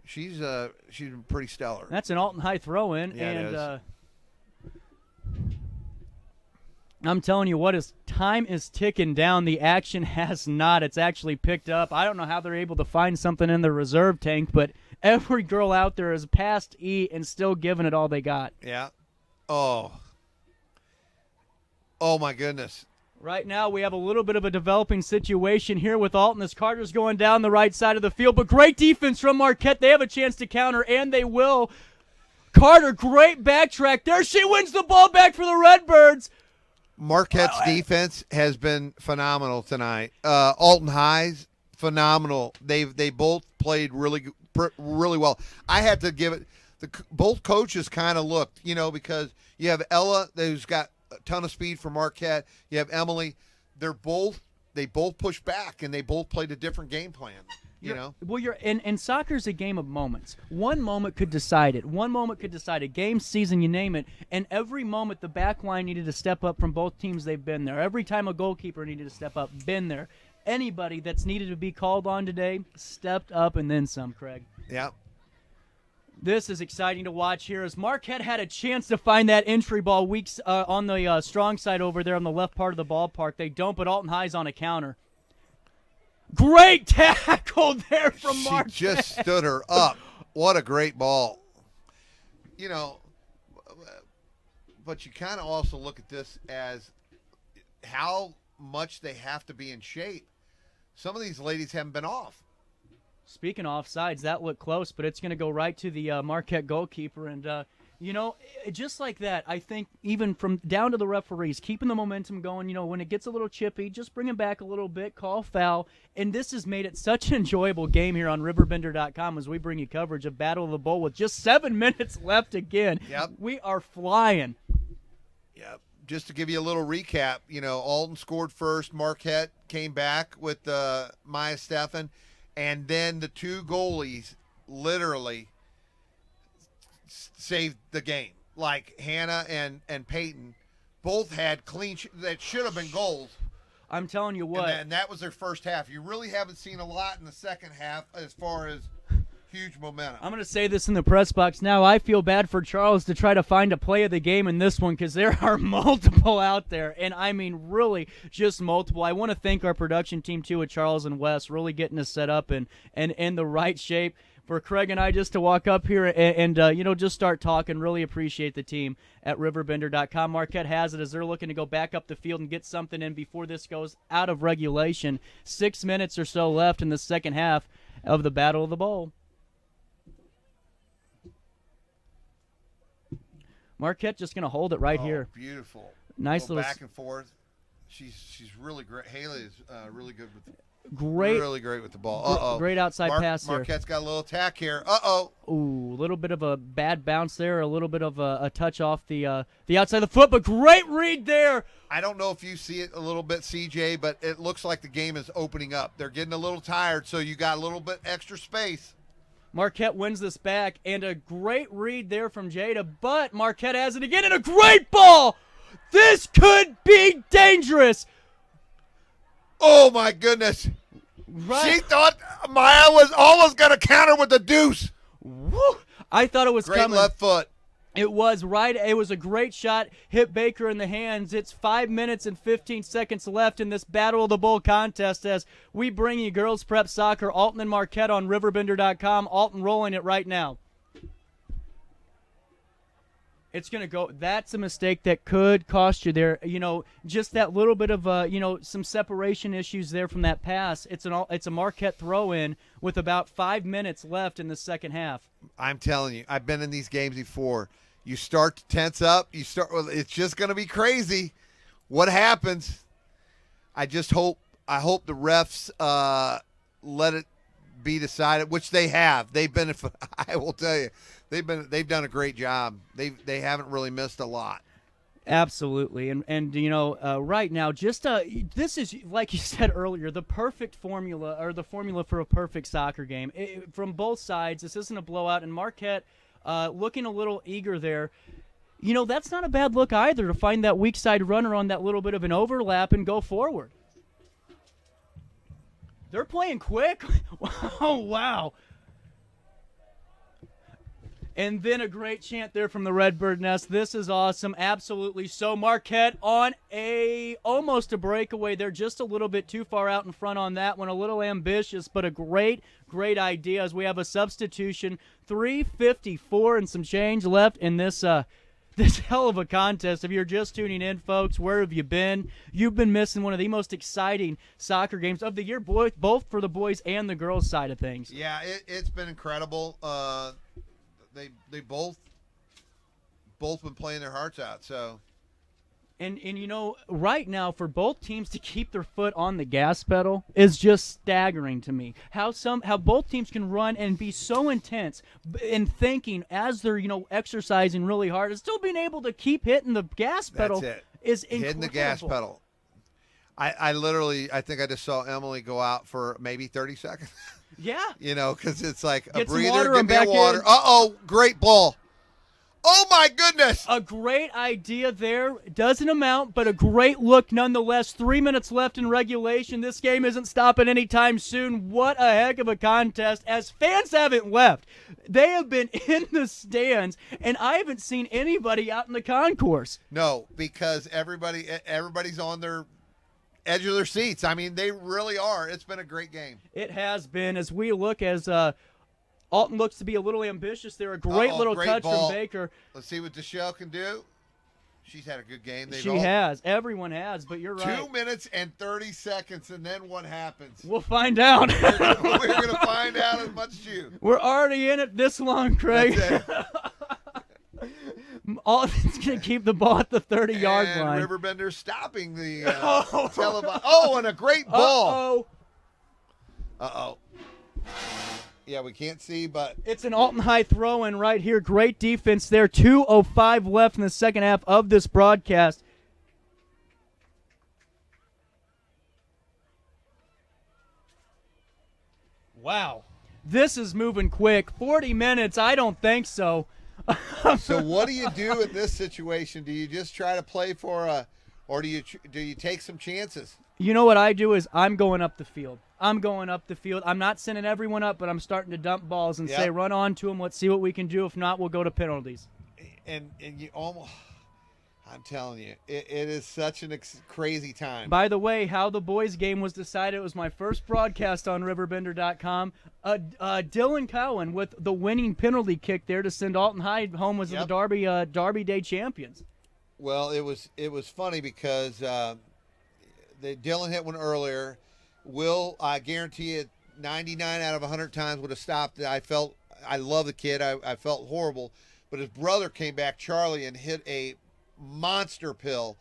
she's been pretty stellar. That's an Alton High throw-in. Yeah, and it is. I'm telling you what, as time is ticking down, the action has not. It's actually picked up. I don't know how they're able to find something in the reserve tank, but every girl out there is past E and still giving it all they got. Yeah. Oh, my goodness. Right now, we have a little bit of a developing situation here with Alton as Carter's going down the right side of the field, but great defense from Marquette. They have a chance to counter, and they will. Carter, great backtrack there. She wins the ball back for the Redbirds. Marquette's defense has been phenomenal tonight. Alton High's phenomenal. They both played really well. I had to give it. Both coaches kind of looked, because you have Ella who's got a ton of speed for Marquette. You have Emily. They both pushed back and they both played a different game plan. Well, and soccer's a game of moments. One moment could decide it. One moment could decide a game, season, you name it. And every moment, the back line needed to step up from both teams. They've been there. Every time a goalkeeper needed to step up, been there. Anybody that's needed to be called on today stepped up and then some, Craig. Yeah. This is exciting to watch here as Marquette had a chance to find that entry ball weeks on the strong side over there on the left part of the ballpark. They don't, but Alton High's on a counter. Great tackle there from Marquette. She just stood her up. What a great ball. But you kind of also look at this as how much they have to be in shape. Some of these ladies haven't been off. Speaking of offsides, that looked close, but it's going to go right to the Marquette goalkeeper. And, just like that, I think even from down to the referees, keeping the momentum going, when it gets a little chippy, just bring it back a little bit, call foul. And this has made it such an enjoyable game here on RiverBender.com as we bring you coverage of Battle of the Bowl with just 7 minutes left again. Yep. We are flying. Yep. Just to give you a little recap, Alton scored first. Marquette came back with Maya Steffen. And then the two goalies literally saved the game. Like Hannah and Peyton both had clean that should have been goals. I'm telling you what. And that was their first half. You really haven't seen a lot in the second half as far as huge momentum. I'm going to say this in the press box now. I feel bad for Charles to try to find a play of the game in this one because there are multiple out there, and I mean really just multiple. I want to thank our production team, too, with Charles and Wes, really getting us set up and in the right shape. For Craig and I just to walk up here and just start talking, really appreciate the team at RiverBender.com. Marquette has it as they're looking to go back up the field and get something in before this goes out of regulation. 6 minutes or so left in the second half of the Battle of the Bowl. Marquette just going to hold it right here. Beautiful. Nice little back and forth. She's really great. Haley is really good with really great with the ball. Great outside pass here. Marquette's got a little attack here. Ooh, a little bit of a bad bounce there, a little bit of a touch off the outside of the foot, but great read there. I don't know if you see it a little bit, CJ, but it looks like the game is opening up. They're getting a little tired, so you got a little bit extra space. Marquette wins this back, and a great read there from Jada, but Marquette has it again, and a great ball! This could be dangerous! Oh, my goodness. Right. She thought Maya was almost going to counter with the deuce. Woo! I thought it was great coming. Left foot. It was right. It was a great shot. Hit Baker in the hands. It's 5 minutes and 15 seconds left in this Battle of the Bowl contest as we bring you girls prep soccer. Alton and Marquette on RiverBender.com. Alton rolling it right now. It's going to go. That's a mistake that could cost you there. Just that little bit of some separation issues there from that pass. It's a Marquette throw-in with about 5 minutes left in the second half. I'm telling you, I've been in these games before. You start to tense up. It's just going to be crazy. What happens? I hope the refs let it be decided, which they have. I will tell you, they've done a great job. They haven't really missed a lot. Absolutely, and right now, this is, like you said earlier, the perfect formula, or the formula for a perfect soccer game. From both sides, this isn't a blowout, and Marquette looking a little eager there. That's not a bad look either, to find that weak side runner on that little bit of an overlap and go forward. They're playing quick. Oh, wow. And then a great chant there from the Redbird Nest. This is awesome. Absolutely. So Marquette on almost a breakaway. They're just a little bit too far out in front on that one. A little ambitious, but a great idea as we have a substitution. 3:54 and some change left in this hell of a contest. If you're just tuning in, folks, where have you been? You've been missing one of the most exciting soccer games of the year, both for the boys and the girls side of things. Yeah, it's been incredible. They both been playing their hearts out. So, and right now for both teams to keep their foot on the gas pedal is just staggering to me. How both teams can run and be so intense in thinking as they're exercising really hard and still being able to keep hitting the gas pedal. That's it. Is incredible. Hitting the gas pedal. I think I just saw Emily go out for maybe 30 seconds. Yeah. Because it's like a Get breather, give me a water. Uh-oh, great ball. Oh, my goodness. A great idea there. Doesn't amount, but a great look nonetheless. 3 minutes left in regulation. This game isn't stopping anytime soon. What a heck of a contest, as fans haven't left. They have been in the stands, and I haven't seen anybody out in the concourse. No, because everybody's on their edge of their seats. I mean, they really are. It's been a great game. It has been. As we look, as Alton looks to be a little ambitious there. A great touch ball from Baker. Let's see what Deshelle can do. She's had a good game. She has. Everyone has, but you're right. 2 minutes and 30 seconds, and then what happens? We'll find out. We're going to find out as much as you. We're already in it this long, Craig. Alton's going to keep the ball at the 30-yard line. RiverBender stopping the televised. Oh, and a great ball. Uh-oh. Yeah, we can't see, but it's an Alton High throw-in right here. Great defense there. 2:05 left in the second half of this broadcast. Wow. This is moving quick. 40 minutes, I don't think so. So what do you do in this situation? Do you just try to play for or do you take some chances? You know what I do is I'm going up the field. I'm not sending everyone up, but I'm starting to dump balls and say, run on to them. Let's see what we can do. If not, we'll go to penalties. And you almost, I'm telling you, it is such a crazy time. By the way, how the boys' game was decided, it was my first broadcast on RiverBender.com. Dylan Cowan with the winning penalty kick there to send Alton High home as the Derby Day champions. Well, it was funny because Dylan hit one earlier. Will, I guarantee it, 99 out of 100 times would have stopped it. I love the kid. I felt horrible. But his brother came back, Charlie, and hit a monster pill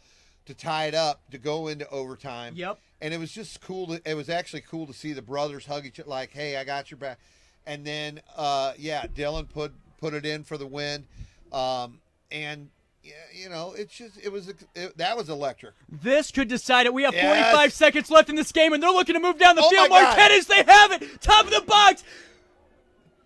to tie it up to go into overtime. Yep. And it was just cool. It was actually cool to see the brothers hug each other like, hey, I got your back. And then, Dylan put it in for the win. And that was electric. This could decide it. We have 45 seconds left in this game, and they're looking to move down the field. Marquette, they have it. Top of the box.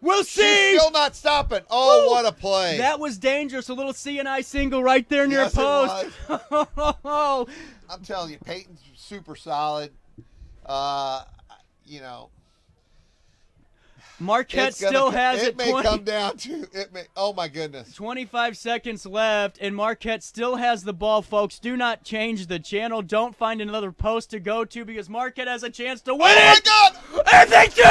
We'll see. She's still not stopping. Oh, what a play. That was dangerous. A little C&I single right there near post. I'm telling you, Peyton's super solid. Marquette still has it. It may come down to it. Oh my goodness! 25 seconds left, and Marquette still has the ball, folks. Do not change the channel. Don't find another post to go to because Marquette has a chance to win it. Oh my God! And they do!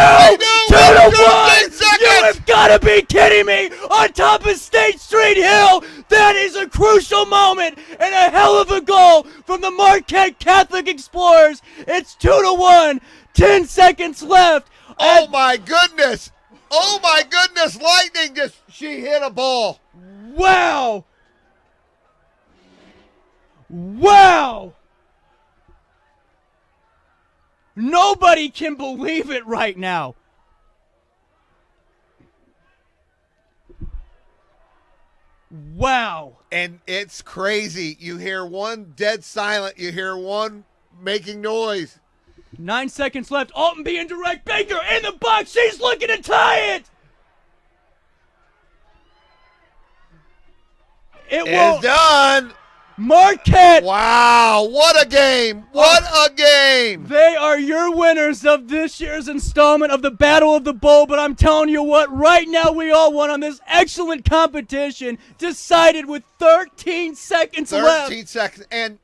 2-1! You have got gotta be kidding me! On top of State Street Hill! That is a crucial moment and a hell of a goal from the Marquette Catholic Explorers. It's 2-1. 10 seconds left. Oh, my goodness. Oh, my goodness. Lightning she hit a ball. Wow. Wow. Nobody can believe it right now. Wow. And it's crazy. You hear one dead silent. You hear one making noise. 9 seconds left. Alton being direct. Baker in the box. She's looking to tie it. It's done. Marquette. Wow. What a game. What a game. They are your winners of this year's installment of the Battle of the Bowl. But I'm telling you what, right now we all won on this excellent competition. Decided with 13 seconds left. 13 seconds. And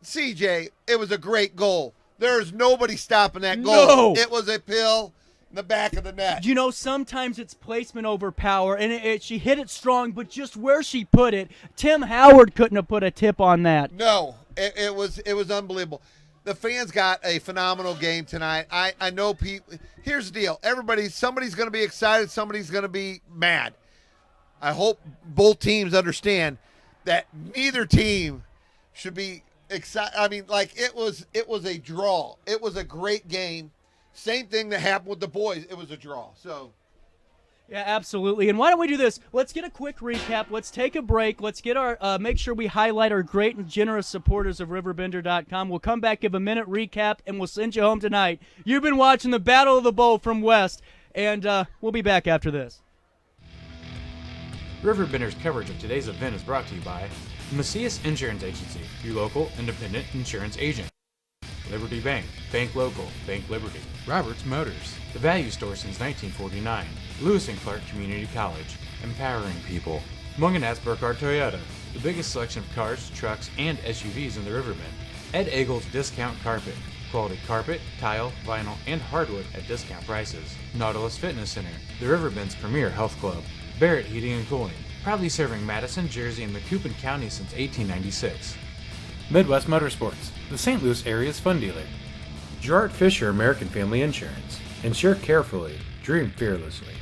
CJ, it was a great goal. There's nobody stopping that goal. No. It was a pill in the back of the net. You know, sometimes it's placement over power, and she hit it strong, but just where she put it, Tim Howard couldn't have put a tip on that. No, it was unbelievable. The fans got a phenomenal game tonight. I know people. Here's the deal. Somebody's going to be excited. Somebody's going to be mad. I hope both teams understand that neither team should be excited. I mean, like it was a draw. It was a great game. Same thing that happened with the boys. It was a draw. So. Yeah, absolutely. And why don't we do this? Let's get a quick recap. Let's take a break. Let's get our make sure we highlight our great and generous supporters of RiverBender.com. We'll come back, give a minute recap, and we'll send you home tonight. You've been watching the Battle of the Bowl from West, and we'll be back after this. RiverBender's coverage of today's event is brought to you by Macias Insurance Agency, your local independent insurance agent. Liberty Bank, Bank Local, Bank Liberty. Roberts Motors, the value store since 1949. Lewis and Clark Community College, empowering people. Munganats Burkhardt Toyota, the biggest selection of cars, trucks, and SUVs in the Riverbend. Ed Eagles Discount Carpet, quality carpet, tile, vinyl, and hardwood at discount prices. Nautilus Fitness Center, the Riverbend's premier health club. Barrett Heating and Cooling, proudly serving Madison, Jersey, and Macoupin County since 1896. Midwest Motorsports, the St. Louis area's fun dealer. Gerard Fisher American Family Insurance. Insure carefully, dream fearlessly.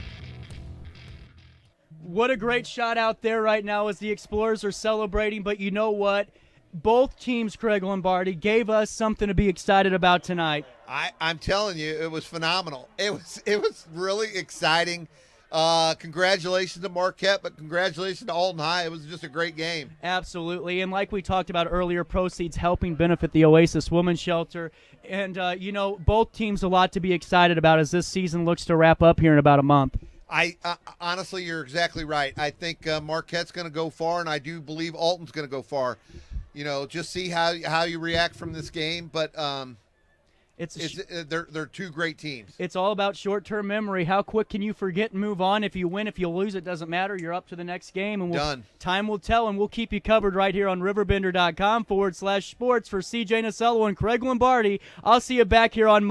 What a great shot out there right now as the Explorers are celebrating, but you know what? Both teams, Craig Lombardi, gave us something to be excited about tonight. I'm telling you, it was phenomenal. It was really exciting. Congratulations to Marquette, but congratulations to Alton High. It was just a great game. Absolutely. And like we talked about earlier, proceeds helping benefit the Oasis Women's Shelter. And, both teams a lot to be excited about as this season looks to wrap up here in about a month. Honestly, you're exactly right. I think Marquette's going to go far, and I do believe Alton's going to go far. Just see how you react from this game. But they're two great teams. It's all about short-term memory. How quick can you forget and move on? If you win, if you lose, it doesn't matter. You're up to the next game. And Done. Time will tell, and we'll keep you covered right here on RiverBender.com/sports. For CJ Nasello and Craig Lombardi, I'll see you back here on Monday.